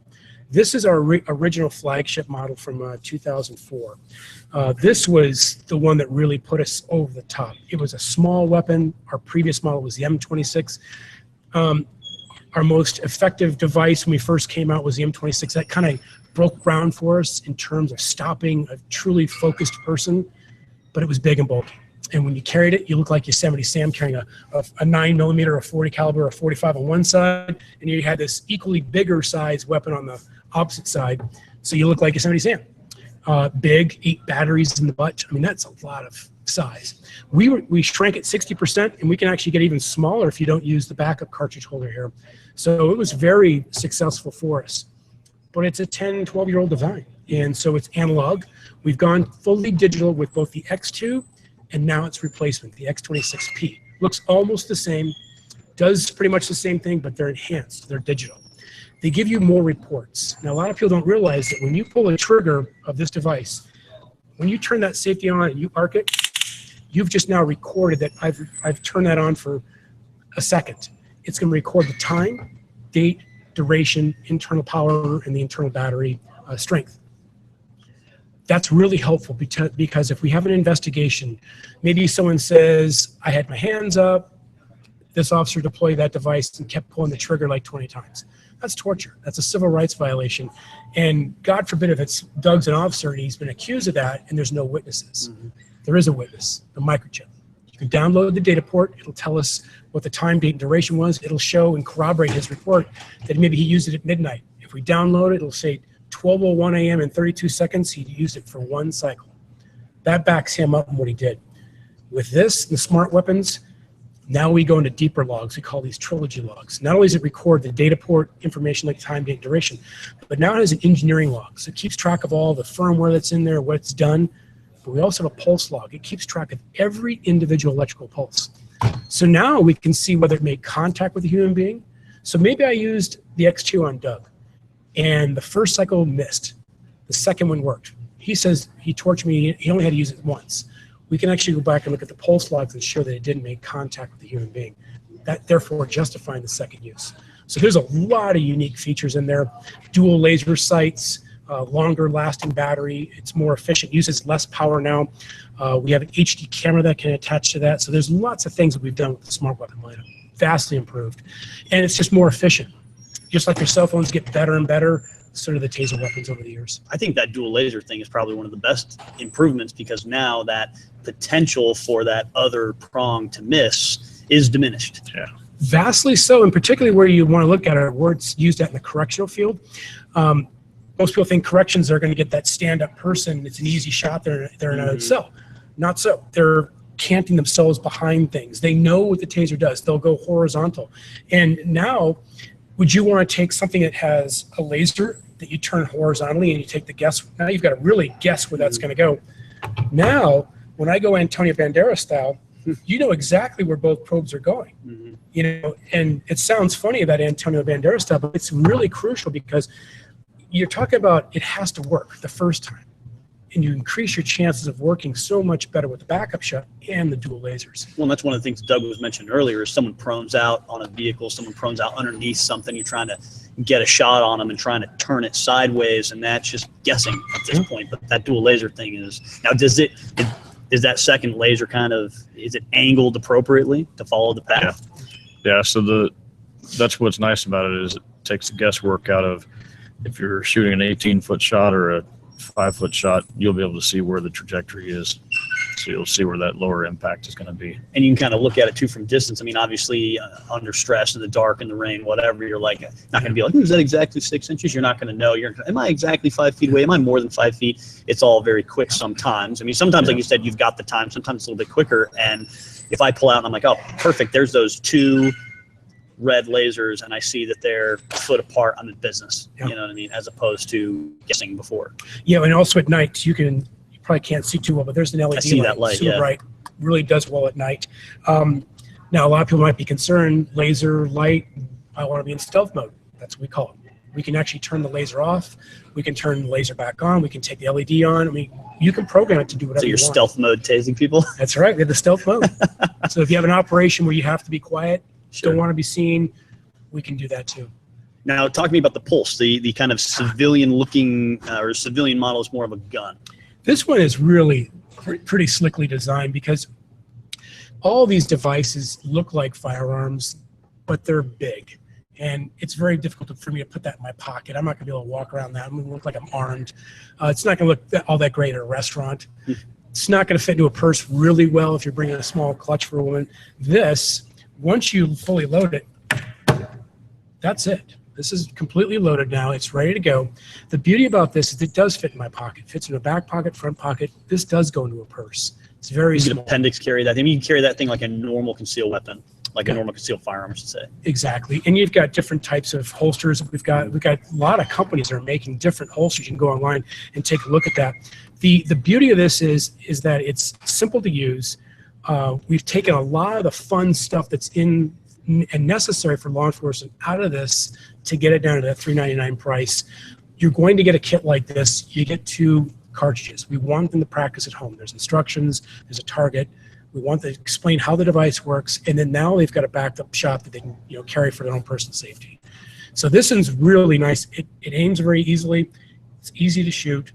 This is our original flagship model from 2004. This was the one that really put us over the top. It was a small weapon. Our previous model was the M26. Our most effective device when we first came out was the M26. That kind of broke ground for us in terms of stopping a truly focused person, but it was big and bulky. And when you carried it, you look like Yosemite Sam carrying a 9mm, a 40 caliber, a 45 on one side, and you had this equally bigger size weapon on the opposite side. So you look like Yosemite Sam. Big, 8 batteries in the butt. I mean, that's a lot of size. We shrank it 60%, and we can actually get even smaller if you don't use the backup cartridge holder here. So it was very successful for us. But it's a 10, 12-year-old design, and so it's analog. We've gone fully digital with both the X2 and now its replacement, the X26P. Looks almost the same, does pretty much the same thing, but they're enhanced, they're digital. They give you more reports. Now, a lot of people don't realize that when you pull a trigger of this device, when you turn that safety on and you arc it, you've just now recorded that I've turned that on for a second. It's going to record the time, date, duration, internal power, and the internal battery strength. That's really helpful because if we have an investigation, maybe someone says, I had my hands up, this officer deployed that device and kept pulling the trigger like 20 times. That's torture. That's a civil rights violation. And God forbid if it's Doug's an officer and he's been accused of that and there's no witnesses. There is a witness, the microchip. You can download the data port. It'll tell us what the time, date, and duration was. It'll show and corroborate his report that maybe he used it at midnight. If we download it, it'll say 12:01 a.m. and 32 seconds, he used it for 1 cycle. That backs him up in what he did. With this, the smart weapons, now we go into deeper logs. We call these trilogy logs. Not only does it record the data port information like time, date, and duration, but now it has an engineering log. So it keeps track of all the firmware that's in there, what it's done. But we also have a pulse log. It keeps track of every individual electrical pulse. So now we can see whether it made contact with a human being. So maybe I used the X2 on Doug, and the first cycle missed. The second one worked. He says he tortured me. He only had to use it once. We can actually go back and look at the pulse logs and show that it didn't make contact with a human being. That therefore justifying the second use. So there's a lot of unique features in there. Dual laser sights, longer lasting battery. It's more efficient, uses less power now. We have an HD camera that can attach to that. So there's lots of things that we've done with the smart weapon lineup. vastly improved, and it's just more efficient. Just like your cell phones get better and better, so do the Taser weapons over the years. I think that dual laser thing is probably one of the best improvements, because now that potential for that other prong to miss is diminished. Yeah. Vastly so, and particularly where you want to look at it, where it's used at in the correctional field. Most people think corrections are going to get that stand-up person. It's an easy shot. They're in a cell. Not so. They're canting themselves behind things. They know what the Taser does. They'll go horizontal. And now, would you want to take something that has a laser that you turn horizontally and you take the guess? Now you've got to really guess where that's going to go. Now, when I go Antonio Banderas style, you know exactly where both probes are going. You know, and it sounds funny about Antonio Banderas style, but it's really crucial, because you're talking about it has to work the first time, and you increase your chances of working so much better with the backup shot and the dual lasers. Well, and that's one of the things Doug was mentioning earlier, is someone prones out on a vehicle, someone prones out underneath something, you're trying to get a shot on them and trying to turn it sideways, and that's just guessing at this point. But that dual laser thing is, now is that second laser is it angled appropriately to follow the path? Yeah, so that's what's nice about it, is it takes the guesswork out of, if you're shooting an 18-foot shot or a 5-foot shot, you'll be able to see where the trajectory is. So you'll see where that lower impact is going to be. And you can kind of look at it too from distance. I mean, obviously under stress, in the dark, in the rain, whatever, you're like not going to be like, is that exactly 6 inches? You're not going to know. Am I exactly 5 feet away? Am I more than 5 feet? It's all very quick sometimes. I mean, sometimes, like you said, you've got the time. Sometimes it's a little bit quicker. And if I pull out and I'm like, oh, perfect, there's those two red lasers, and I see that they're a foot apart, I'm in business. You know what I mean? As opposed to guessing before. Yeah, and also at night, you probably can't see too well, but there's an LED I see that light, super bright, really does well at night. Now, a lot of people might be concerned, laser light, I want to be in stealth mode. That's what we call it. We can actually turn the laser off. We can turn the laser back on. We can take the LED on. I mean, you can program it to do whatever you want. So you're stealth mode tasing people? That's right. We have the stealth mode. So if you have an operation where you have to be quiet, don't want to be seen, we can do that too. Now, talk to me about the Pulse, the kind of civilian-looking or civilian model is more of a gun. This one is really pretty slickly designed, because all these devices look like firearms, but they're big. And it's very difficult for me to put that in my pocket. I'm not going to be able to walk around that. I'm going to look like I'm armed. It's not going to look all that great at a restaurant. It's not going to fit into a purse really well if you're bringing a small clutch for a woman. This, once you fully load it, that's it. This is completely loaded now. It's ready to go. The beauty about this is it does fit in my pocket. It fits in a back pocket, front pocket. This does go into a purse. It's very small. You can appendix carry that. I mean, you can carry that thing like a normal concealed weapon, like a normal concealed firearm, I should say. Exactly. And you've got different types of holsters. We've got a lot of companies that are making different holsters. You can go online and take a look at that. The beauty of this is that it's simple to use. We've taken a lot of the fun stuff that's in and necessary for law enforcement out of this to get it down to that $399 price. You're going to get a kit like this. You get 2 cartridges. We want them to practice at home. There's instructions, there's a target. We want them to explain how the device works, and then now they've got a backed up shot that they can carry for their own personal safety. So this one's really nice. It aims very easily. It's easy to shoot.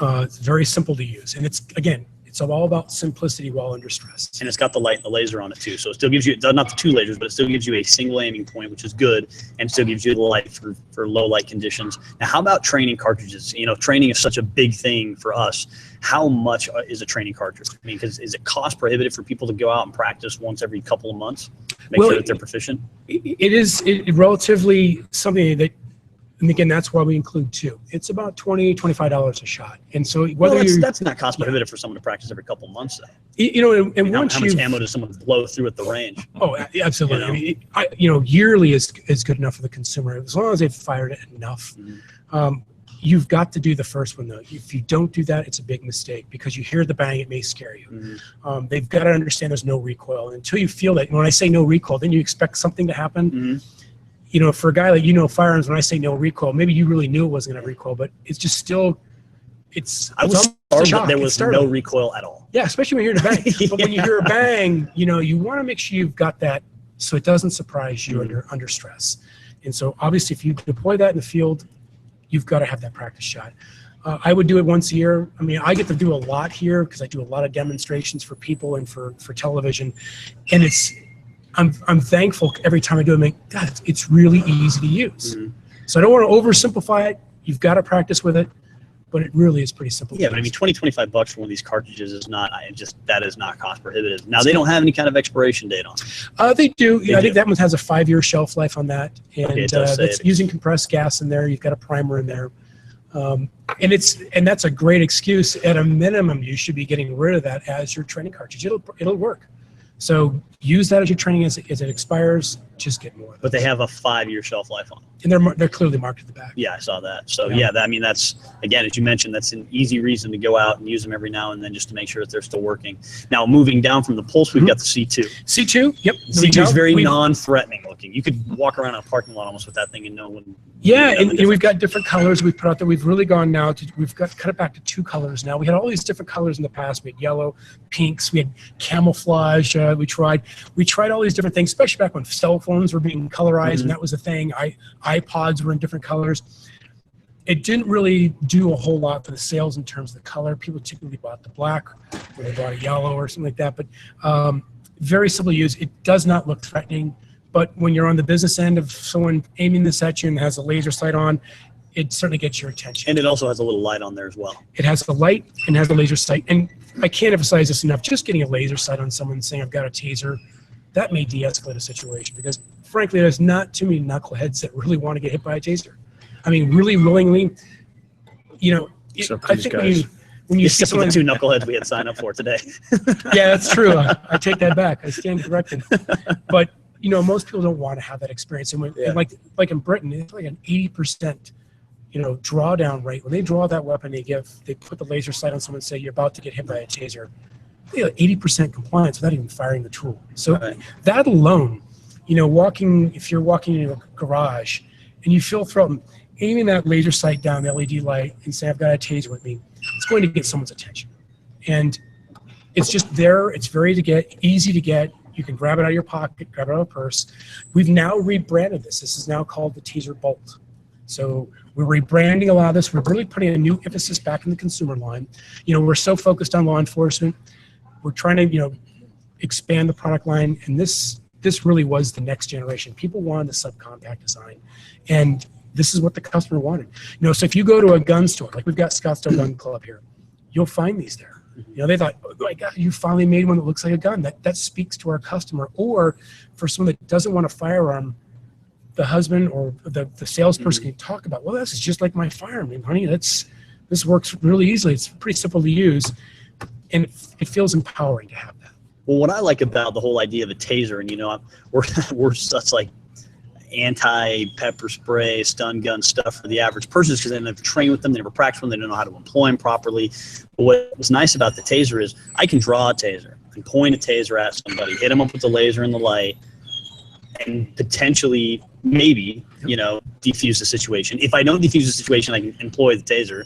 It's very simple to use, and it's all about simplicity while under stress. And it's got the light and the laser on it too. So it still gives you, not the 2 lasers, but it still gives you a single aiming point, which is good, and still gives you the light for low light conditions. Now, how about training cartridges? Training is such a big thing for us. How much is a training cartridge? I mean, because is it cost prohibitive for people to go out and practice once every couple of months, make sure that they're proficient? It is relatively something that, and again, that's why we include 2. It's about $20, $25 a shot. And so that's not cost prohibitive for someone to practice every couple of months, though. How much ammo does someone blow through at the range? Oh, absolutely. I mean, yearly is good enough for the consumer, as long as they've fired it enough. You've got to do the first one, though. If you don't do that, it's a big mistake, because you hear the bang, it may scare you. They've got to understand there's no recoil. And until you feel that, when I say no recoil, then you expect something to happen. For a guy like firearms, when I say no recoil, maybe you really knew it wasn't going to recoil, but it's just still, I was startled that there was no recoil at all. Yeah, especially when you hear the bang. But when you hear a bang, you want to make sure you've got that so it doesn't surprise you under stress. And so obviously if you deploy that in the field, you've got to have that practice shot. I would do it once a year. I mean, I get to do a lot here because I do a lot of demonstrations for people and for television. And I'm thankful every time I do it. God, it's really easy to use. Mm-hmm. So I don't want to oversimplify it. You've got to practice with it, but it really is pretty simple. Yeah, but I mean, $20-25 for one of these cartridges is not that is not cost prohibitive. Now they don't have any kind of expiration date on them. They do. They I do. think that one has a 5-year shelf life on that, and Okay, it does say that's it. using compressed gas in there. You've got a primer in there, and that's a great excuse. At a minimum, you should be getting rid of that as your training cartridge. It'll work. So use that as your training as it expires. Just get more of it. But they have a 5-year shelf life on them. And they're clearly marked at the back. Yeah, I saw that. So Yeah. I mean, that's, again, as you mentioned, that's an easy reason to go out and use them every now and then just to make sure that they're still working. Now, moving down from the Pulse, we've got the C2. C2, yep. C2 is very non-threatening looking. You could walk around a parking lot almost with that thing and no one. Yeah, and we've got different colors we've put out there. We've really gone now to, we've got cut it back to 2 colors now. We had all these different colors in the past. We had yellow, pinks, we had camouflage. We tried all these different things, especially back when cell phones were being colorized, and that was a thing. iPods were in different colors. It didn't really do a whole lot for the sales in terms of the color. People typically bought the black or they bought a yellow or something like that. But very simple to use. It does not look threatening. But when you're on the business end of someone aiming this at you and has a laser sight on, it certainly gets your attention. And it also has a little light on there as well. It has a light and has a laser sight. And I can't emphasize this enough. Just getting a laser sight on someone saying, I've got a taser, that may de-escalate a situation, because frankly, there's not too many knuckleheads that really want to get hit by a taser. I mean, really willingly, you know, I think when you see Except for the someone, 2 knuckleheads we had signed up for today. yeah, that's true. I take that back. I stand corrected. But you know, most people don't want to have that experience. And, and like in Britain, it's like an 80%, you know, drawdown rate. When they draw that weapon, they put the laser sight on someone and say you're about to get hit by a taser. They have 80% compliance without even firing the tool. So that alone, you know, if you're walking into a garage and you feel threatened, aiming that laser sight down the LED light and say, I've got a taser with me, it's going to get someone's attention. And it's just there. It's easy to get. You can grab it out of your pocket, grab it out of a purse. We've now rebranded this. This is now called the Taser Bolt. So we're rebranding a lot of this. We're really putting a new emphasis back in the consumer line. You know, we're so focused on law enforcement. We're trying to, you know, expand the product line. And this really was the next generation. People wanted the subcompact design. And this is what the customer wanted. You know, so if you go to a gun store, like we've got Scottsdale Gun Club here, you'll find these there. You know, they thought, oh my God, you finally made one that looks like a gun. That speaks to our customer. Or for someone that doesn't want a firearm, the husband or the salesperson can talk about, well, this is just like my firearm. And honey, this works really easily. It's pretty simple to use. And it feels empowering to have that. Well, what I like about the whole idea of a taser, and you know, we're such like anti-pepper spray, stun gun stuff for the average person, because they never train with them, they never practice with them, they don't know how to employ them properly. But what's nice about the taser is I can draw a taser, I can point a taser at somebody, hit them up with the laser and the light, and potentially, maybe, you know, defuse the situation. If I don't defuse the situation, I can employ the taser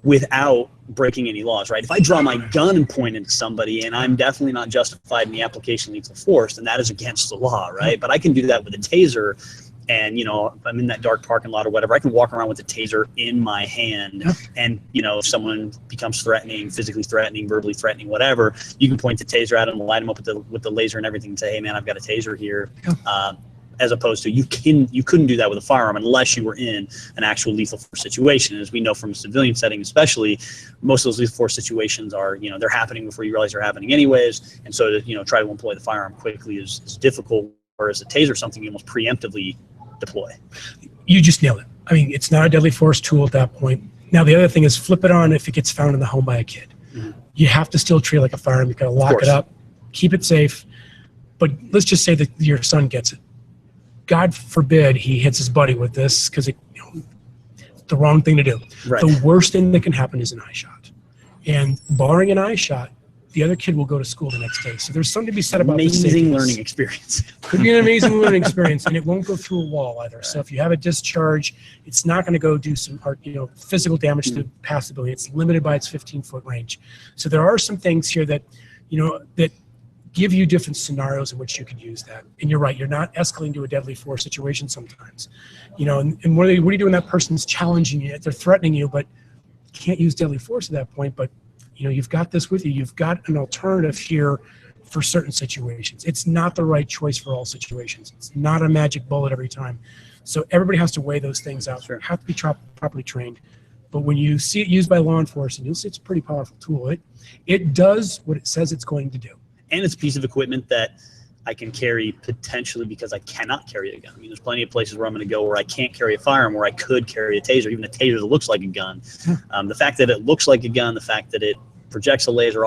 without breaking any laws, right? If I draw my gun and point into somebody and I'm definitely not justified in the application of lethal force, then that is against the law, right? But I can do that with a taser, and, you know, if I'm in that dark parking lot or whatever, I can walk around with a taser in my hand, and, you know, if someone becomes threatening, physically threatening, verbally threatening, whatever, you can point the taser at them, light them up with the laser and everything, and say, hey man, I've got a taser here. As opposed to you couldn't do that with a firearm unless you were in an actual lethal force situation. As we know from a civilian setting especially, most of those lethal force situations are, you know, they're happening before you realize they're happening anyways, and so to, you know, try to employ the firearm quickly is difficult, whereas a taser is something you almost preemptively deploy. You just nailed it. I mean, it's not a deadly force tool at that point. Now the other thing is flip it on if it gets found in the home by a kid. You have to still treat it like a firearm. You gotta lock it up, keep it safe. But let's just say that your son gets it. God forbid he hits his buddy with this, because it's the wrong thing to do. Right. The worst thing that can happen is an eye shot. And barring an eye shot, the other kid will go to school the next day. So there's something to be said about amazing learning experience. Could be an amazing learning experience, and it won't go through a wall either. So if you have a discharge, it's not going to go do some hard, you know, physical damage to pass the building. It's limited by its 15-foot range. So there are some things here that, you know, that give you different scenarios in which you could use that. And you're right, you're not escalating to a deadly force situation sometimes. You know, and what do you do when that person's challenging you? They're threatening you, but you can't use deadly force at that point. But, you know, you've got this with you. You've got an alternative here for certain situations. It's not the right choice for all situations. It's not a magic bullet every time. So everybody has to weigh those things out. Sure. Have to be properly trained. But when you see it used by law enforcement, you'll see it's a pretty powerful tool. It does what it says it's going to do. And it's a piece of equipment that I can carry potentially because I cannot carry a gun. I mean, there's plenty of places where I'm going to go where I can't carry a firearm, where I could carry a taser, even a taser that looks like a gun. The fact that it looks like a gun, the fact that it projects a laser,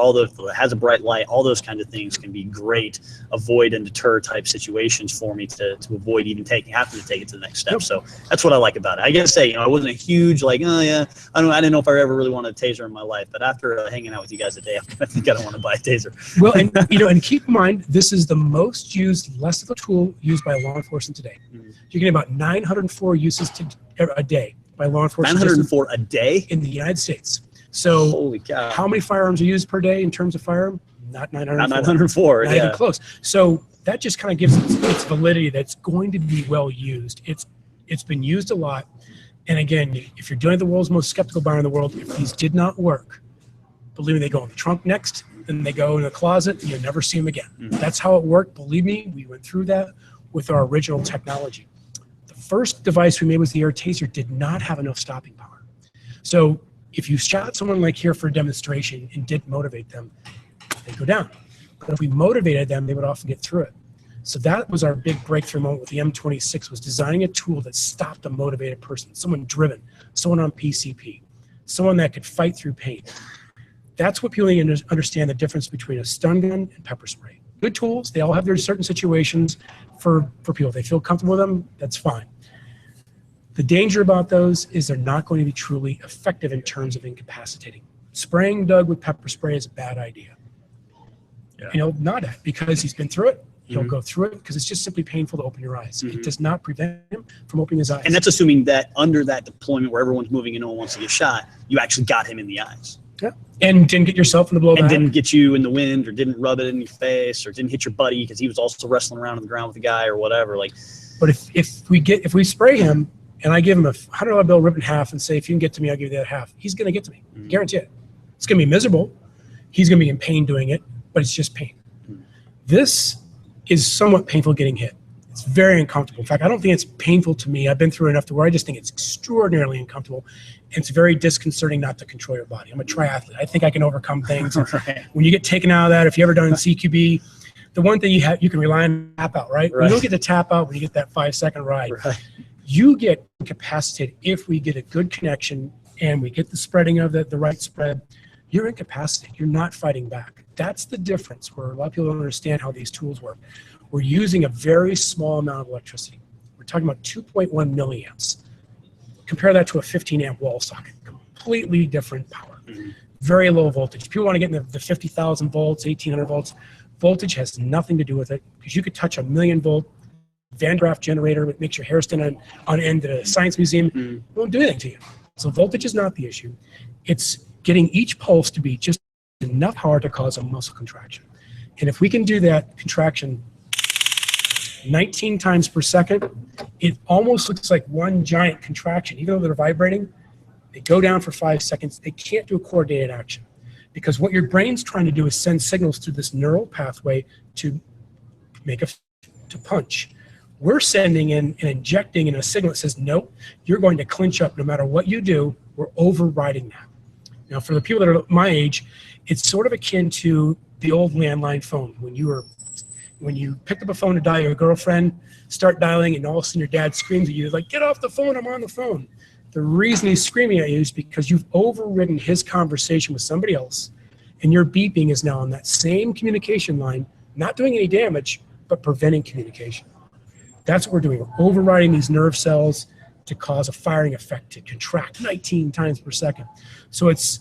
has a bright light, all those kind of things can be great avoid and deter type situations for me to avoid even having to take it to the next step. So that's what I like about it. I gotta say, I wasn't a huge I didn't know if I ever really wanted a taser in my life, but after hgetting out with you guys today, I think I don't want to buy a taser. Well, and and keep in mind, this is the most used lethal tool used by law enforcement today. You're getting about 904 uses a day by law enforcement. 904 a day in the United States. So holy cow. How many firearms are used per day in terms of firearm? Not 904. Not 904. Not even close. So that just kind of gives its validity that's going to be well used. It's been used a lot. And again, if you're doing the world's most skeptical buyer in the world, if these did not work, believe me, they go in the trunk next, then they go in the closet, and you'll never see them again. That's how it worked. Believe me, we went through that with our original technology. The first device we made was the air taser, did not have enough stopping power. So if you shot someone like here for a demonstration and didn't motivate them, they'd go down. But if we motivated them, they would often get through it. So that was our big breakthrough moment with the M26, was designing a tool that stopped a motivated person, someone driven, someone on PCP, someone that could fight through pain. That's what people need to understand, the difference between a stun gun and pepper spray. Good tools, they all have their certain situations for people. If they feel comfortable with them, that's fine. The danger about those is they're not going to be truly effective in terms of incapacitating. Spraying Doug with pepper spray is a bad idea. Yeah. Not because he's been through it. He'll go through it because it's just simply painful to open your eyes. It does not prevent him from opening his eyes. And that's assuming that under that deployment where everyone's moving and no one wants to get shot, you actually got him in the eyes. Yeah. And didn't get yourself in the blowback. And didn't get you in the wind, or didn't rub it in your face, or didn't hit your buddy because he was also wrestling around on the ground with a guy or whatever. But if we spray him and I give him a $100 bill ripped in half and say, if you can get to me, I'll give you that half, he's going to get to me. Guarantee it. It's going to be miserable. He's going to be in pain doing it, but it's just pain. This is somewhat painful getting hit. It's very uncomfortable. In fact, I don't think it's painful to me. I've been through enough to where I just think it's extraordinarily uncomfortable. And it's very disconcerting not to control your body. I'm a triathlete. I think I can overcome things. Right. When you get taken out of that, if you ever done CQB, the one thing you can rely on tap out, right? When you don't get the tap out when you get that 5-second ride. Right. You get incapacitated if we get a good connection and we get the spreading of the right spread. You're incapacitated. You're not fighting back. That's the difference, where a lot of people don't understand how these tools work. We're using a very small amount of electricity. We're talking about 2.1 milliamps. Compare that to a 15-amp wall socket. Completely different power. Very low voltage. People want to get in the 50,000 volts, 1,800 volts. Voltage has nothing to do with it, because you could touch a 1,000,000-volt Van Graaff generator that makes your hair stand on end at a science museum. It won't do anything to you. So voltage is not the issue. It's getting each pulse to be just enough power to cause a muscle contraction. And if we can do that contraction 19 times per second, it almost looks like one giant contraction. Even though they're vibrating, they go down for 5 seconds. They can't do a coordinated action, because what your brain's trying to do is send signals through this neural pathway to to punch. We're sending in and injecting in a signal that says, nope, you're going to clinch up no matter what you do. We're overriding that. Now, for the people that are my age, it's sort of akin to the old landline phone. When you picked up a phone to dial your girlfriend, start dialing, and all of a sudden your dad screams at you, like, get off the phone, I'm on the phone. The reason he's screaming at you is because you've overridden his conversation with somebody else, and your beeping is now on that same communication line, not doing any damage, but preventing communication. That's what we're doing. We're overriding these nerve cells to cause a firing effect to contract 19 times per second. So it's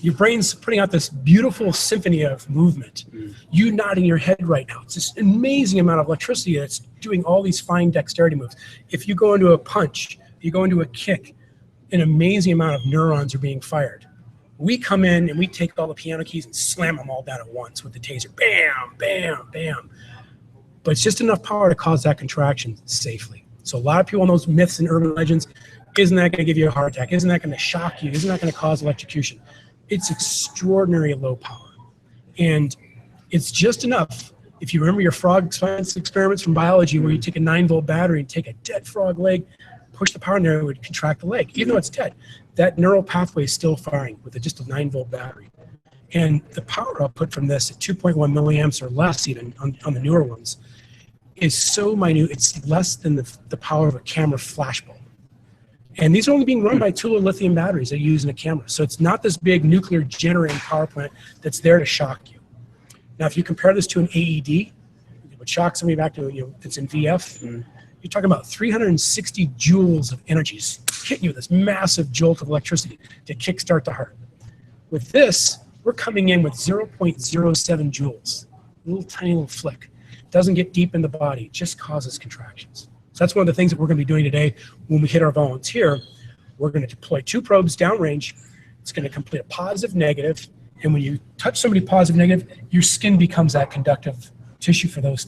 your brain's putting out this beautiful symphony of movement. You nodding your head right now. It's this amazing amount of electricity that's doing all these fine dexterity moves. If you go into a punch, you go into a kick, an amazing amount of neurons are being fired. We come in and we take all the piano keys and slam them all down at once with the taser. Bam, bam, bam. But it's just enough power to cause that contraction safely. So a lot of people in those myths and urban legends, isn't that going to give you a heart attack? Isn't that going to shock you? Isn't that going to cause electrocution? It's extraordinary low power. And It's just enough. If you remember your frog science experiments from biology where you take a 9-volt battery and take a dead frog leg, push the power in there, it would contract the leg, even though it's dead. That neural pathway is still firing with just a 9-volt battery. And the power output from this at 2.1 milliamps or less even on the newer ones is so minute, it's less than the power of a camera flashbulb. And these are only being run by 2 lithium batteries that you use in a camera. So it's not this big nuclear generating power plant that's there to shock you. Now, if you compare this to an AED, it would shock somebody back to, it's in VF, you're talking about 360 joules of energy hitting you with this massive jolt of electricity to kickstart the heart. With this, we're coming in with 0.07 joules, a little tiny little flick. Doesn't get deep in the body, just causes contractions. So that's one of the things that we're going to be doing today when we hit our volunteer. We're going to deploy 2 probes downrange. It's going to complete a positive, negative, and when you touch somebody positive, negative, your skin becomes that conductive tissue for those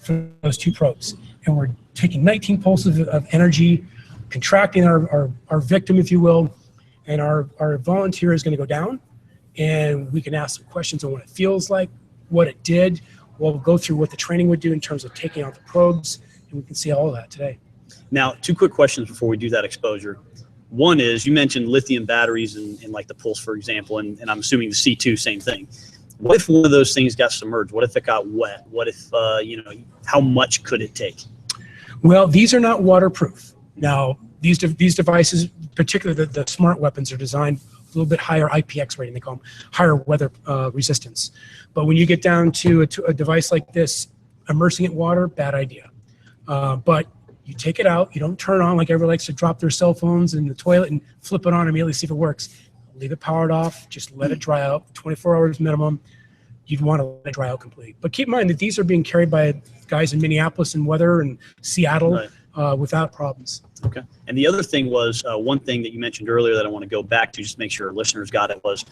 2 probes. And we're taking 19 pulses of energy, contracting our victim, if you will, and our volunteer is going to go down, and we can ask some questions on what it feels like, what it did. We'll go through what the training would do in terms of taking out the probes, and we can see all of that today. Now, 2 quick questions before we do that exposure. One is, you mentioned lithium batteries in like the Pulse, for example, and I'm assuming the C2, same thing. What if one of those things got submerged? What if it got wet? What if, how much could it take? Well, these are not waterproof. Now, these devices, particularly the smart weapons, are designed a little bit higher IPX rating, they call them, higher weather resistance. But when you get down to a device like this, immersing it in water, bad idea. But you take it out, you don't turn it on like everybody likes to drop their cell phones in the toilet and flip it on immediately, see if it works. Leave it powered off, just let it dry out, 24 hours minimum. You'd want to let it dry out completely. But keep in mind that these are being carried by guys in Minneapolis and Weather and Seattle without problems. Okay. And the other thing was, one thing that you mentioned earlier that I want to go back to, just to make sure our listeners got it, was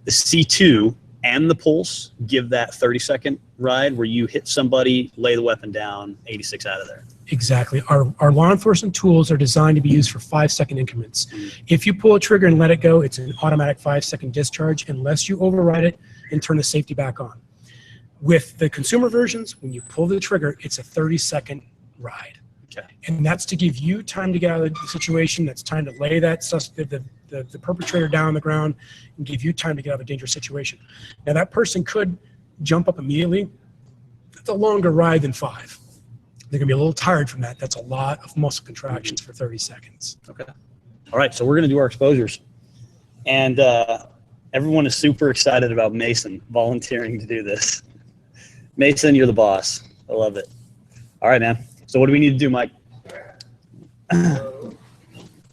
the C2 and the Pulse give that 30-second ride where you hit somebody, lay the weapon down, 86 out of there. Exactly. Our law enforcement tools are designed to be used for 5-second increments. If you pull a trigger and let it go, it's an automatic 5-second discharge unless you override it and turn the safety back on. With the consumer versions, when you pull the trigger, it's a 30-second ride. Okay. And that's to give you time to get out of the situation. That's time to lay that the perpetrator down on the ground and give you time to get out of a dangerous situation. Now, that person could jump up immediately. That's a longer ride than 5. They're going to be a little tired from that. That's a lot of muscle contractions for 30 seconds. Okay. All right, so we're going to do our exposures. And everyone is super excited about Mason volunteering to do this. Mason, you're the boss. I love it. All right, man. So what do we need to do, Mike? So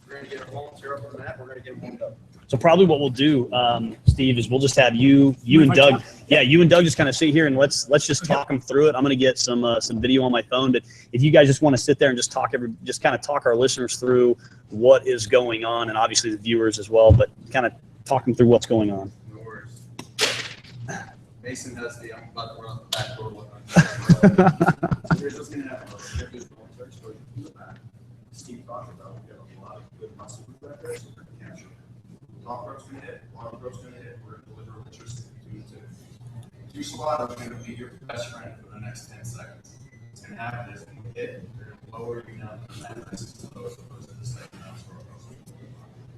we're going to get a volunteer up on that. We're going to get warmed up. So probably what we'll do, Steve, is we'll just have you and Doug. Yeah, you and Doug just kind of sit here and let's just talk them through it. I'm going to get some video on my phone, but if you guys just want to sit there and just kind of talk our listeners through what is going on, and obviously the viewers as well, but kind of talk them through what's going on. No worries. Mason has the I'm about to run out the back door. So here's what's going to happen. Here's the volunteer story from the back. Steve talked about we got a lot of good muscle back there, so we're going to capture it. Top rope's going to hit, bottom rope's going to hit. We're going to deliver electricity between the two. Two squatters are going to be your best friend for the next 10 seconds. What's going to happen is when you hit, they're going to lower you down to the mat as opposed to the second mouse or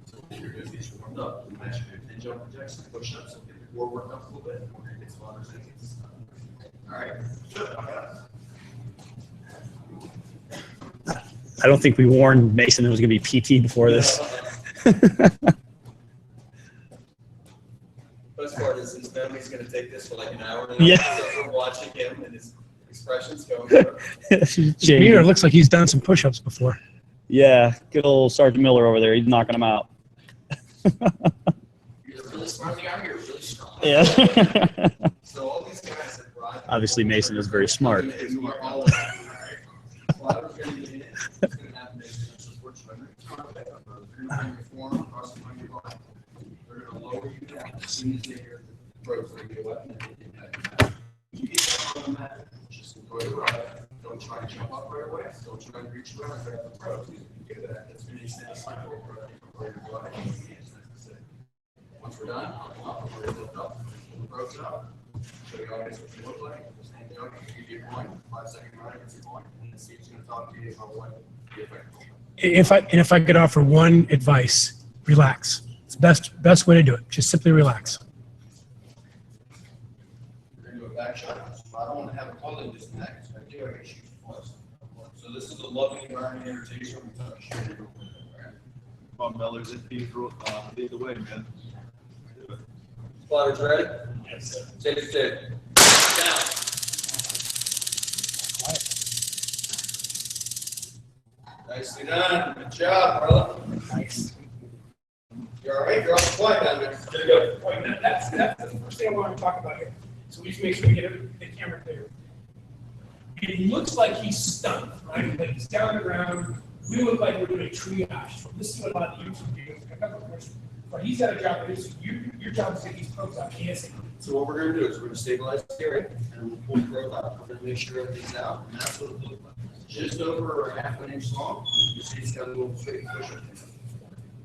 so what you're going to get you warmed up. You mentioned your 10 jump projects, push ups, and get the core worked up a little bit. We're going to get spotters in. All right. I don't think we warned Mason there was going to be PT before this. Best part is his family's going to take this for like an hour and Yeah. so we're watching him and his expressions going through. It looks like he's done some push-ups before. Yeah, good old Sergeant Miller over there. He's knocking them out. You're really smart guy, you're really strong. Yeah. So all these guys have brought Obviously, Mason is very smart. You are all Slaughter's going to get in. It's going to happen based on support training. They're going to bring your forearm across the front of your body. They're going to lower you down as soon as they hear the throat. They're going to get up and then they get back. You get down on that, just go to the right. Don't try to jump up right away. Don't try to reach around and grab the throat. You get that. That's going to extend the cycle where your body. Once we're done, I'll come up and we're going to lift up. Pull the throats up. show the audience what you look like. Stand up, give you a coin, 5-second run, it's a coin, and then Steve's going to talk to you about what the effect will be. If I could offer one advice, relax. It's the best way to do it. Just simply relax. We're going to do a back shot. So I don't want to have a clothing disconnect. So I do have to shoot twice. So this is a loving environment here. Taser. We talk shit. Come on, Mellors. Lead the way, man. Spotters ready? Yes, sir. Taser. Down. Nicely done. Good job, brother. Nice. You're all right. You're off the flight down there. There you go. That's the first thing I want to talk about here. So we just make sure we get the camera clear. It looks like he's stunned, right? Like he's down on the ground. We look like we're doing a triage. This is what a lot of YouTube videos pick up. But he's got a job to do. So your job is to get these probes out ASAP. So what we're going to do is we're going to stabilize the area and we'll pull the probe out. We're going to make sure everything's out. And that's what it looks like. It's just over a half an inch long. You see it's got a little straight push up.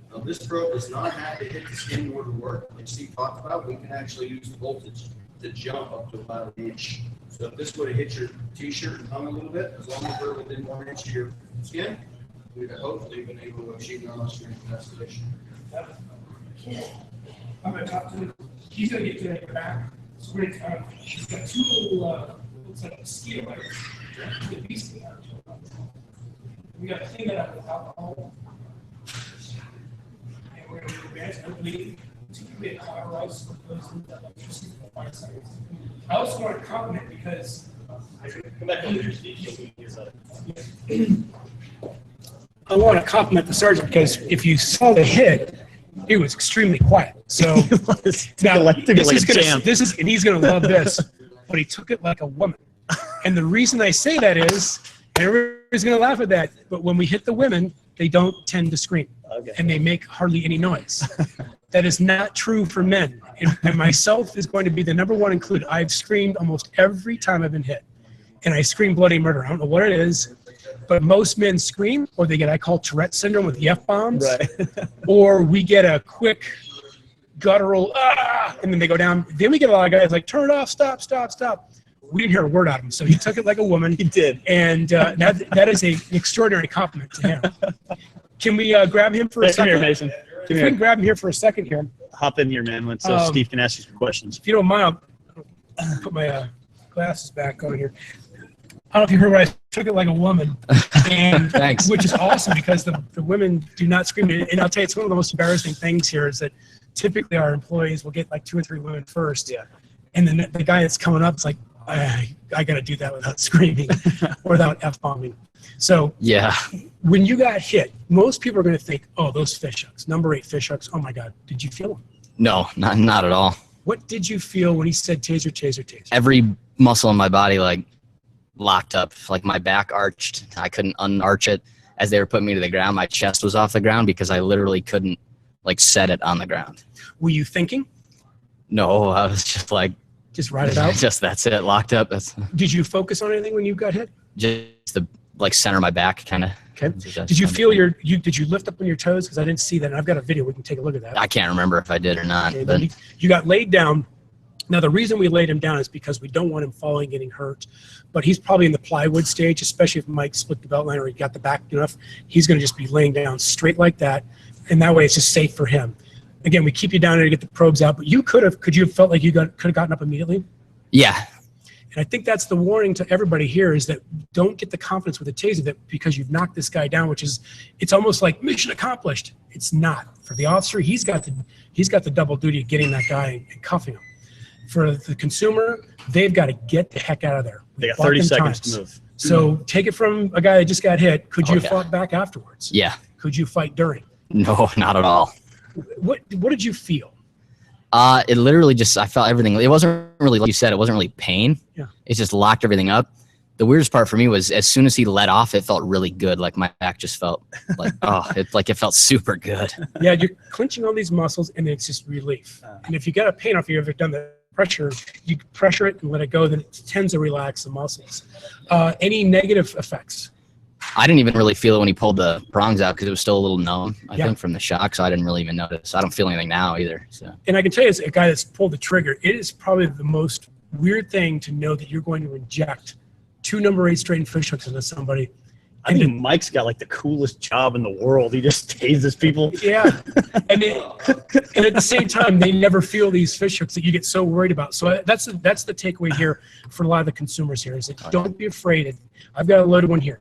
Now this probe does not have to hit the skin in order to work. Like Steve talked about, we can actually use the voltage to jump up to about an inch. So if this would have hit your t-shirt and hung a little bit, as long as we're within 1 inch of your skin, we'd have hopefully been able to achieve our strength investigation. I'm going to talk to him. He's going to get to the back. So we're going to she's got two little, looks like mosquito bites. We got to clean that up with alcohol. And we're going to do advanced bleeding to get cauterized for those who have electricity for 5 seconds. I also want to compliment because Come back over here, Steve. I want to compliment the sergeant because if you saw the hit, it was extremely quiet. So now and he's going to love this, but he took it like a woman. And the reason I say that is, and everybody's going to laugh at that, but when we hit the women, they don't tend to scream. Okay. And they make hardly any noise. That is not true for men. And myself is going to be the #1 included. I've screamed almost every time I've been hit. And I scream bloody murder. I don't know what it is, but most men scream, or they get, I call Tourette syndrome with the F-bombs, Right. or we get a quick guttural, and then they go down. Then we get a lot of guys like, turn it off, stop, stop, stop. We didn't hear a word out of him, so he took it like a woman. He did. And that is an extraordinary compliment to him. Can we grab him for a Come second? here, Mason. If we can grab him here for a second here. Hop in here, man, so Steve can ask you some questions. If you don't mind, I'll put my glasses back on here. I don't know if you heard what I took it like a woman, and Thanks. which is awesome because the women do not scream. And I'll tell you, it's one of the most embarrassing things here is that typically our employees will get like 2 or 3 women first. Yeah. And then the guy that's coming up is like, I got to do that without screaming or without F-bombing. So Yeah. when you got hit, most people are going to think, oh, those fish hooks, #8 fish hooks. Oh my God, did you feel them? No, not at all. What did you feel when he said taser, taser, taser? Every muscle in my body like locked up, like my back arched. I couldn't unarch it as they were putting me to the ground. My chest was off the ground because I literally couldn't like set it on the ground. Were you thinking? No, I was just like, Just ride it out? just that's it, locked up. That's Did you focus on anything when you got hit? just the like center of my back kind of. Okay. Did you feel did you lift up on your toes? Because I didn't see that. And I've got a video. We can take a look at that. I can't remember if I did or not. Okay, but then you got laid down. Now, the reason we laid him down is because we don't want him falling, getting hurt. But he's probably in the plywood stage, especially if Mike split the belt line or he got the back enough. He's going to just be laying down straight like that. And that way it's just safe for him. Again, we keep you down there to get the probes out. But could you have felt like you could have gotten up immediately? yeah, And I think that's the warning to everybody here is that don't get the confidence with a taser that because you've knocked this guy down, it's almost like mission accomplished. It's not. For the officer, he's got the double duty of getting that guy and cuffing him. For the consumer, they've got to get the heck out of there. They got 30 seconds to move. So take it from a guy that just got hit. Could you have Okay. fought back afterwards? yeah, Could you fight during? no, not at all. What did you feel? It literally just, I felt everything. It wasn't really, like you said, it wasn't really pain. Yeah. It just locked everything up. The weirdest part for me was as soon as he let off, it felt really good. Like my back just felt like, it felt super good. Yeah, you're clenching all these muscles and it's just relief. And if you get a pain off, you've ever done the pressure, you pressure it and let it go, then it tends to relax the muscles. Any negative effects? I didn't even really feel it when he pulled the prongs out because it was still a little numb, I Yeah. think, from the shock. So I didn't really even notice. I don't feel anything now either. So And I can tell you as a guy that's pulled the trigger, it is probably the most weird thing to know that you're going to inject 2 number 8 straightened fish hooks into somebody. I think Mike's got like the coolest job in the world. He just tases people. Yeah, and at the same time, they never feel these fish hooks that you get so worried about. So that's the takeaway here for a lot of the consumers here is that don't be afraid. I've got a loaded one here.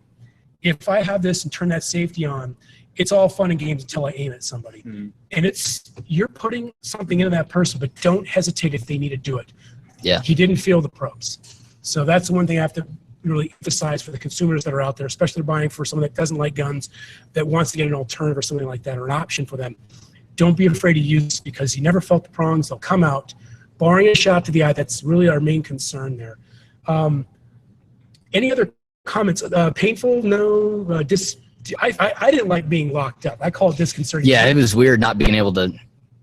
If I have this and turn that safety on, it's all fun and games until I aim at somebody. Mm-hmm. And you're putting something into that person, but don't hesitate if they need to do it. Yeah. He didn't feel the probes. So that's the one thing I have to really emphasize for the consumers that are out there, especially buying for someone that doesn't like guns, that wants to get an alternative or something like that, or an option for them. Don't be afraid to use it because he never felt the prongs. They'll come out. Barring a shot to the eye, that's really our main concern there. Any other comments? Painful? No. I didn't like being locked up. I call it disconcerting. Yeah, it was weird not being able to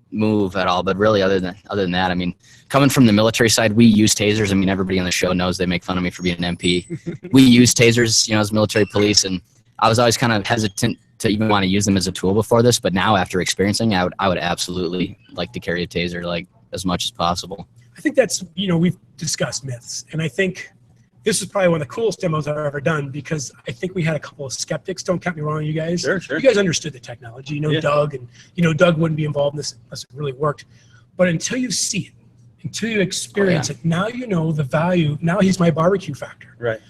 move at all. But really, other than that, I mean, coming from the military side, we use tasers. I mean, everybody on the show knows they make fun of me for being an MP. We use tasers, you know, as military police, and I was always kind of hesitant to even want to use them as a tool before this. But now, after experiencing, I would absolutely like to carry a taser like as much as possible. I think that's, you know, we've discussed myths, and I think this is probably one of the coolest demos I've ever done because I think we had a couple of skeptics. Don't count me wrong, you guys. Sure. You guys understood the technology. You know, Doug, and you know Doug wouldn't be involved in this unless it really worked. But until you see it, until you experience it, now you know the value. Now he's my barbecue factor. Right.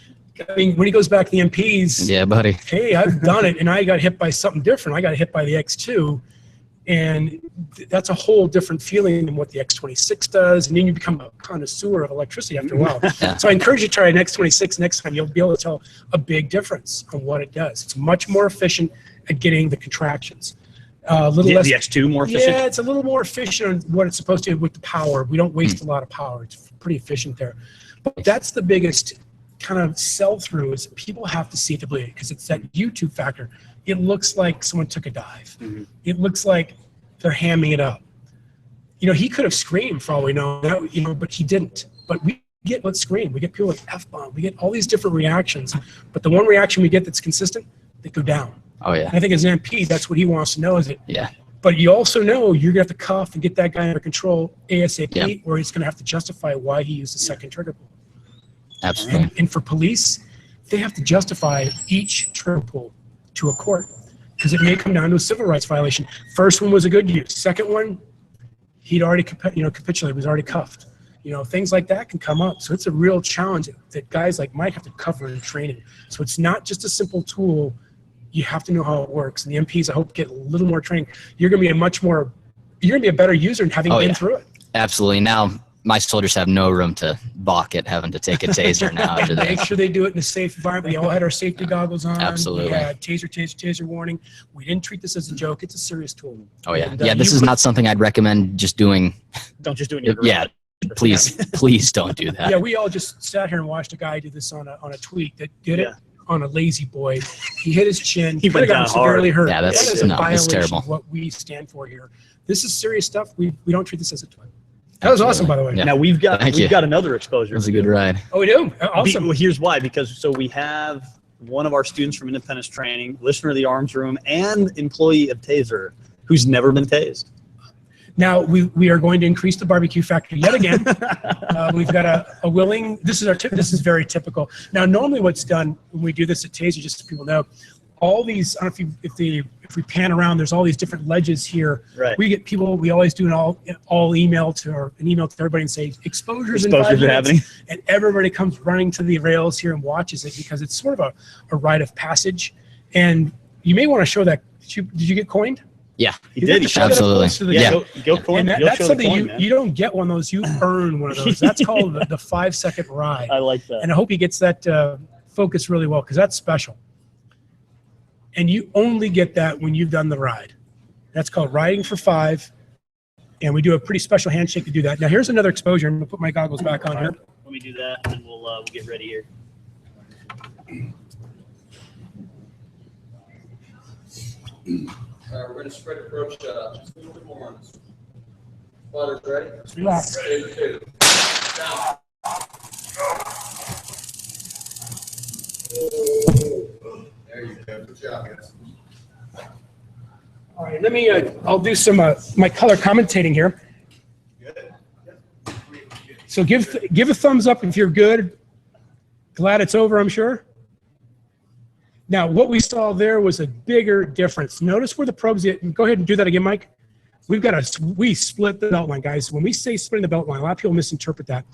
I mean, when he goes back to the MPs, yeah, buddy. Hey, I've done it, and I got hit by something different. I got hit by the X2, and that's a whole different feeling than what the X26 does. And then you become a connoisseur of electricity after a while. Yeah. So I encourage you to try an X26 next time. You'll be able to tell a big difference on what it does. It's much more efficient at getting the contractions. Less, the X2 more efficient? Yeah, it's a little more efficient on what it's supposed to do with the power. We don't waste a lot of power. It's pretty efficient there. But that's the biggest kind of sell-through is people have to see it to believe it because it's that YouTube factor. It looks like someone took a dive. Mm-hmm. It looks like they're hamming it up. You know, he could have screamed for all we know, but he didn't. But we get let's scream. We get people like F-bomb. We get all these different reactions. But the one reaction we get that's consistent, they go down. Oh, yeah. And I think as an MP, that's what he wants to know is it. Yeah. But you also know you're going to have to cuff and get that guy under control ASAP, or he's going to have to justify why he used the second trigger pull. Absolutely. And for police, they have to justify each trigger pull to a court because it may come down to a civil rights violation. First one was a good use. Second one, he'd already capitulated, was already cuffed. You know, things like that can come up. So it's a real challenge that guys like Mike have to cover in training. So it's not just a simple tool. You have to know how it works. And the MPs, I hope, get a little more training. You're going to be a better user having been through it. Absolutely. Now, my soldiers have no room to balk at having to take a taser now. After Make sure they do it in a safe environment. We all had our safety goggles on. Absolutely. We had taser warning. We didn't treat this as a joke. It's a serious tool. Oh, yeah. And, This is not something I'd recommend just doing. Don't just do it in your Yeah. Please don't do that. Yeah, we all just sat here and watched a guy do this on a tweet that did it on a lazy boy. He hit his chin. He could have gotten severely hurt. Yeah, that's terrible. Of what we stand for here. This is serious stuff. We don't treat this as a toy. That was awesome, by the way. Yeah. Now we've got another exposure. It was a good ride. Oh, we do? Awesome. Here's why. Because we have one of our students from Independence Training, listener of the Arms Room, and employee of Taser, who's never been tased. Now we are going to increase the barbecue factor yet again. We've got a willing. This is very typical. Now normally what's done when we do this at Taser, just so people know, all these. I don't know if we pan around, there's all these different ledges here. Right. We get people. We always do an email to everybody and say exposures in 5 minutes, happening, and everybody comes running to the rails here and watches it because it's sort of a rite of passage. And you may want to show that. Did you get coined? Yeah, he did. Absolutely. Go coin. That's something you don't get one of those. You earn one of those. That's called the 5-second ride. I like that. And I hope he gets that focus really well because that's special. And you only get that when you've done the ride. That's called riding for 5. And we do a pretty special handshake to do that. Now here's another exposure. I'm gonna put my goggles back on here. Let me do that, and we'll get ready here. All right, we're going to spread approach just a little bit more on this. Spotters ready? Relax. Taser 2. Down. There you go. Good job, guys. All right, let me. I'll do some my color commentating here. Good. So give a thumbs up if you're good. Glad it's over, I'm sure. Now, what we saw there was a bigger difference. Notice where the probes get. Go ahead and do that again, Mike. We split the belt line, guys. When we say splitting the belt line, a lot of people misinterpret that.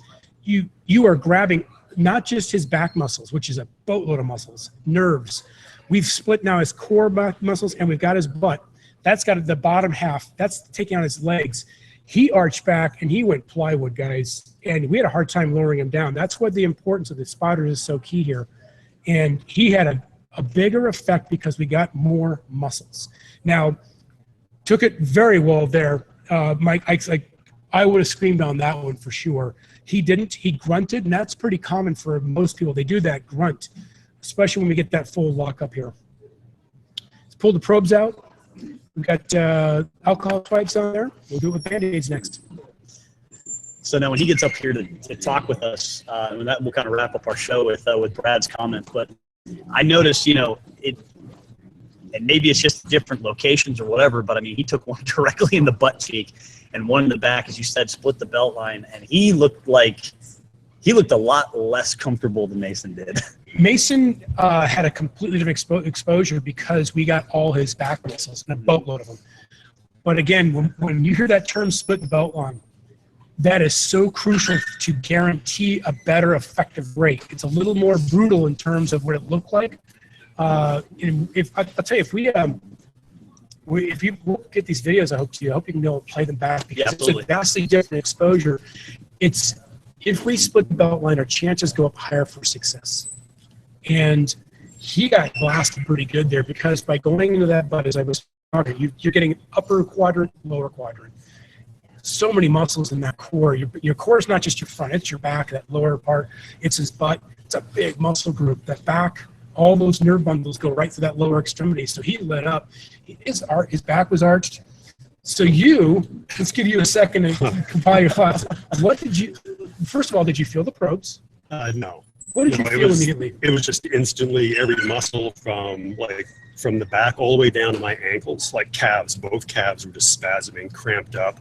You are grabbing not just his back muscles, which is a boatload of muscles, nerves. We've split now his core back muscles, and we've got his butt. That's got the bottom half. That's taking out his legs. He arched back, and he went plywood, guys. And we had a hard time lowering him down. That's what the importance of the spotters is so key here. And he had a bigger effect because we got more muscles. Now, took it very well there. Mike, I would have screamed on that one for sure. He didn't. He grunted, and that's pretty common for most people. They do that grunt, especially when we get that full lock up here. Let's pull the probes out. We've got alcohol swipes on there. We'll do it with Band-Aids next. So now when he gets up here to talk with us, and that we'll kind of wrap up our show with Brad's comment. But I noticed, and maybe it's just different locations or whatever, but I mean, he took one directly in the butt cheek and one in the back, as you said, split the belt line, and he looked a lot less comfortable than Mason did. Mason had a completely different exposure because we got all his back muscles and a boatload of them. But again, when you hear that term split the belt line, that is so crucial to guarantee a better effective rate. It's a little more brutal in terms of what it looked like. I'll tell you, if you get these videos, I hope you can be able to play them back because it's a vastly different exposure. If we split the belt line, our chances go up higher for success. And he got blasted pretty good there because by going into that butt, as I was talking, you're getting upper quadrant, lower quadrant. So many muscles in that core. Your core is not just your front, it's your back, that lower part. It's his butt. It's a big muscle group. That back, all those nerve bundles go right to that lower extremity. So he lit up. His back was arched. So let's give you a second to compile your thoughts. First of all, did you feel the probes? No. What did you feel immediately? It was just instantly every muscle from the back all the way down to my ankles, like calves. Both calves were just spasming, cramped up.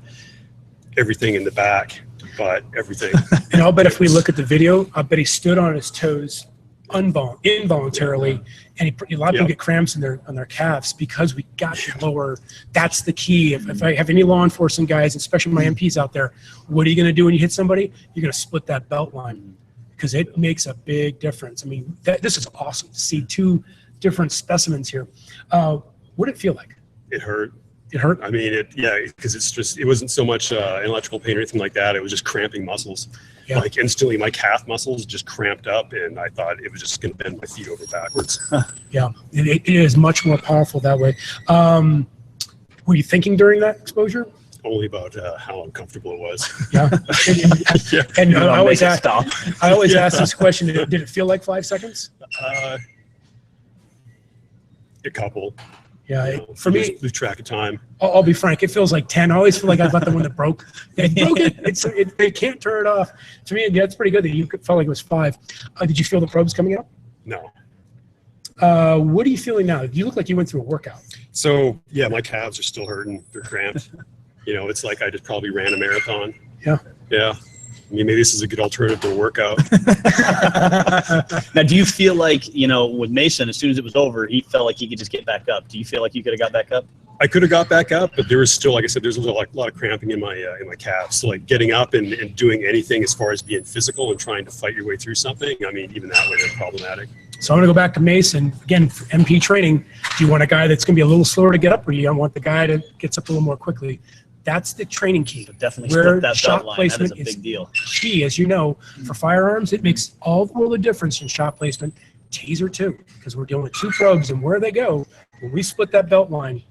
Everything in the back, but everything. And I'll bet if we look at the video, I bet he stood on his toes involuntarily, and a lot of people get cramps on their calves because we got the lower. That's the key. If I have any law enforcement guys, especially my MPs out there, what are you going to do when you hit somebody? You're going to split that belt line because it makes a big difference. I mean, this is awesome to see two different specimens here. What did it feel like? It hurt. It hurt? I mean, because it wasn't so much electrical pain or anything like that. It was just cramping muscles. Yeah. Like instantly my calf muscles just cramped up, and I thought it was just going to bend my feet over backwards. Yeah, it is much more powerful that way. Were you thinking during that exposure? Only about how uncomfortable it was. Yeah. And I always ask this question, did it feel like 5 seconds? A couple. Yeah, for me, lose track of time. I'll be frank. It feels like 10. I always feel like I got the one that broke. It broke it. They can't turn it off. To me, yeah, it's pretty good that you felt like it was 5. Did you feel the probes coming out? No. What are you feeling now? You look like you went through a workout. So yeah, my calves are still hurting. They're cramped. It's like I just probably ran a marathon. Yeah. Yeah. I mean, maybe this is a good alternative to a workout. Now, do you feel like, with Mason, as soon as it was over, he felt like he could just get back up? Do you feel like you could have got back up? I could have got back up, but there was still, like I said, there's a lot of cramping in my calves. So like getting up and doing anything as far as being physical and trying to fight your way through something, I mean, even that way, they're problematic. So I'm going to go back to Mason. Again, for MP training, do you want a guy that's going to be a little slower to get up, or do you want the guy that gets up a little more quickly? That's the training key. So definitely split that belt line. That is a big deal. Key, as you know, for firearms, it makes all the world of difference in shot placement. Taser too, because we're dealing with 2 probes, and where they go, when we split that belt line,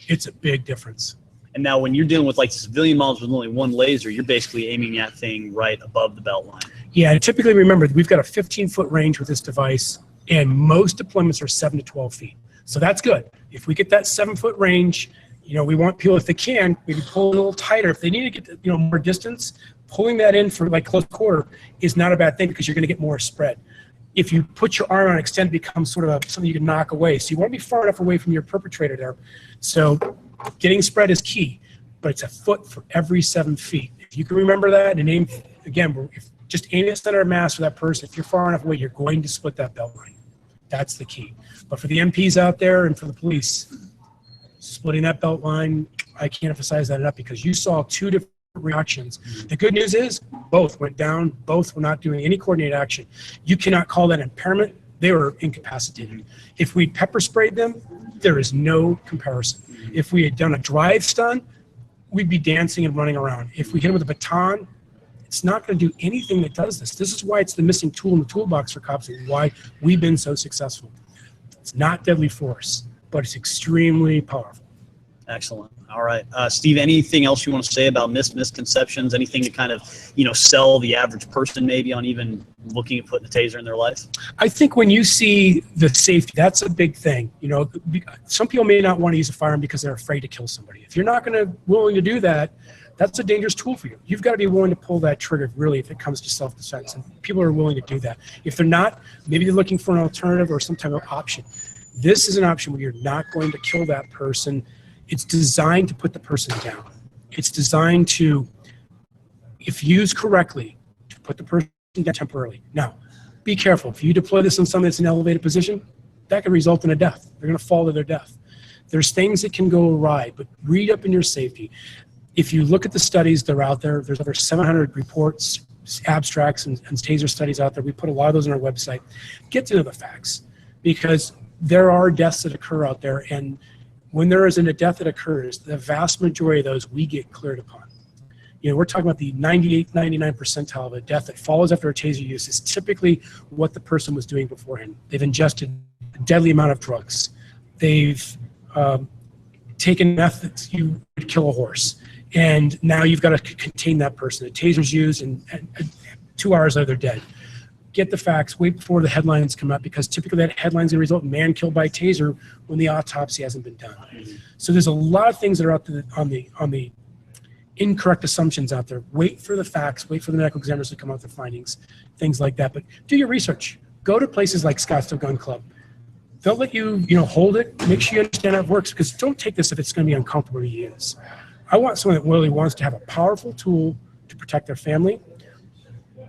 it's a big difference. And now when you're dealing with like civilian models with only one laser, you're basically aiming that thing right above the belt line. Yeah, and typically, remember, we've got a 15-foot range with this device, and most deployments are 7 to 12 feet. So that's good. If we get that 7-foot range, we want people, if they can, maybe pull a little tighter. If they need to get, more distance, pulling that in for like close quarter is not a bad thing because you're going to get more spread. If you put your arm on extend, it becomes sort of something you can knock away. So you want to be far enough away from your perpetrator there. So getting spread is key, but it's a foot for every 7 feet. If you can remember that and aim again, if just aim at center of mass for that person. If you're far enough away, you're going to split that belt line. That's the key. But for the MPs out there and for the police, splitting that belt line, I can't emphasize that enough, because you saw two different reactions. The good news is both went down. Both were not doing any coordinated action. You cannot call that impairment. They were incapacitated. If we pepper sprayed them, there is no comparison. If we had done a drive stun, we'd be dancing and running around. If we hit them with a baton, it's not going to do anything that does this. This is why it's the missing tool in the toolbox for cops, and why we've been so successful. It's not deadly force, but it's extremely powerful. Excellent. All right. Steve, anything else you want to say about misconceptions, anything to kind of, sell the average person maybe on even looking at putting a taser in their life? I think when you see the safety, that's a big thing. Some people may not want to use a firearm because they're afraid to kill somebody. If you're not willing to do that, that's a dangerous tool for you. You've got to be willing to pull that trigger, really, if it comes to self-defense. And people are willing to do that. If they're not, maybe they're looking for an alternative or some type of option. This is an option where you're not going to kill that person. It's designed to put the person down. It's designed to, if used correctly, to put the person down temporarily. Now, be careful. If you deploy this on someone that's in an elevated position, that could result in a death. They're going to fall to their death. There's things that can go awry, but read up in your safety. If you look at the studies that are out there, there's over 700 reports, abstracts, and taser studies out there. We put a lot of those on our website. Get to know the facts, because there are deaths that occur out there, and when there isn't a death that occurs, the vast majority of those we get cleared upon. We're talking about the 98, 99 percentile of a death that follows after a taser use is typically what the person was doing beforehand. They've ingested a deadly amount of drugs. They've taken meth that you would kill a horse. And now you've got to contain that person. The taser's used, and 2 hours later they're dead. Get the facts. Wait before the headlines come out, because typically that headline's going to result in man killed by taser when the autopsy hasn't been done. So there's a lot of things that are out there on the incorrect assumptions out there. Wait for the facts. Wait for the medical examiners to come out with their findings, things like that. But do your research. Go to places like Scottsdale Gun Club. They'll let you, hold it. Make sure you understand how it works, because don't take this if it's going to be uncomfortable to use. I want someone that really wants to have a powerful tool to protect their family,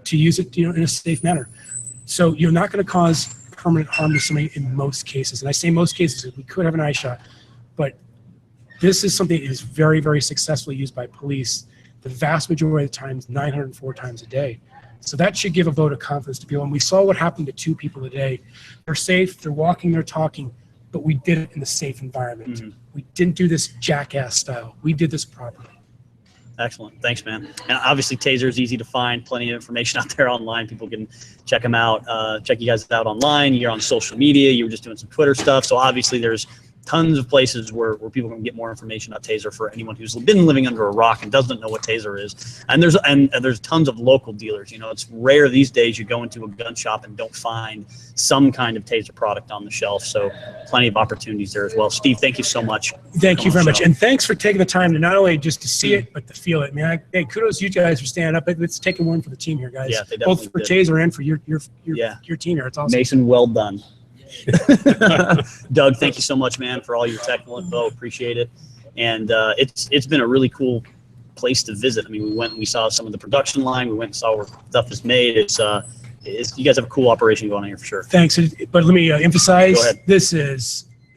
to use it, in a safe manner. So you're not going to cause permanent harm to somebody in most cases. And I say most cases because we could have an eye shot, but this is something that is very, very successfully used by police the vast majority of the times, 904 times a day. So that should give a vote of confidence to people. And we saw what happened to 2 people today. They're safe, they're walking, they're talking, but we did it in a safe environment. Mm-hmm. We didn't do this jackass style. We did this properly. Excellent. Thanks, man. And obviously, Taser is easy to find. Plenty of information out there online. People can check them out. Check you guys out online. You're on social media. You were just doing some Twitter stuff. So obviously, there's tons of places where people can get more information about Taser for anyone who's been living under a rock and doesn't know what Taser is. And there's tons of local dealers. It's rare these days you go into a gun shop and don't find some kind of Taser product on the shelf. So plenty of opportunities there as well. Steve, thank you so much. Thank you very much. And thanks for taking the time to not only just to see it, but to feel it. Hey, kudos to you guys for standing up. It's taking one for the team here, guys. Yeah, they both for did. Taser and for your team here. It's awesome. Mason, well done. Doug, thank you so much, man, for all your technical info. Appreciate it. And it's been a really cool place to visit. We went and we saw some of the production line. We went and saw where stuff is made. You guys have a cool operation going on here for sure. Thanks. But let me emphasize, Go ahead.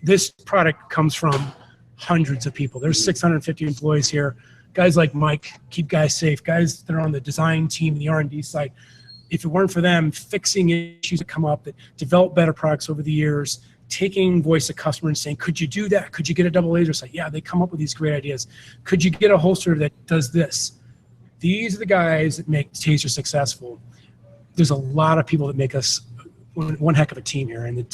This product comes from hundreds of people. There's 650 employees here. Guys like Mike keep guys safe. Guys that are on the design team, the R&D side. If it weren't for them fixing issues that come up, that develop better products over the years, taking voice of customer and saying, could you do that? Could you get a double laser sight? Yeah, they come up with these great ideas. Could you get a holster that does this? These are the guys that make Taser successful. There's a lot of people that make us one heck of a team here. And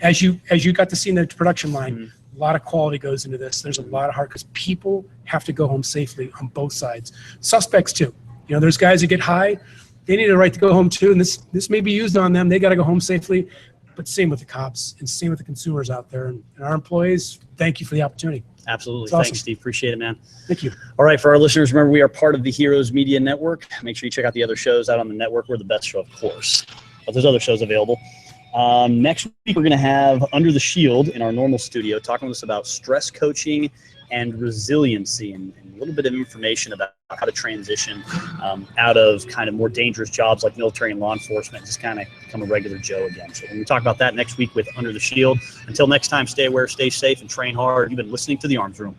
as you got to see in the production line, a lot of quality goes into this. There's a lot of heart, because people have to go home safely on both sides. Suspects too. There's guys that get high. They need a right to go home too, and this may be used on them. They got to go home safely, but same with the cops and same with the consumers out there and our employees. Thank you for the opportunity. Absolutely. Awesome. Thanks, Steve. Appreciate it, man. Thank you. All right, for our listeners, remember we are part of the Heroes Media Network. Make sure you check out the other shows out on the network. We're the best show, of course, but there's other shows available. Next week, we're going to have Under the Shield in our normal studio talking with us about stress coaching and resiliency, and a little bit of information about how to transition out of kind of more dangerous jobs like military and law enforcement, just kind of become a regular Joe again. So we're going to talk about that next week with Under the Shield. Until next time, stay aware, stay safe, and train hard. You've been listening to The Arms Room.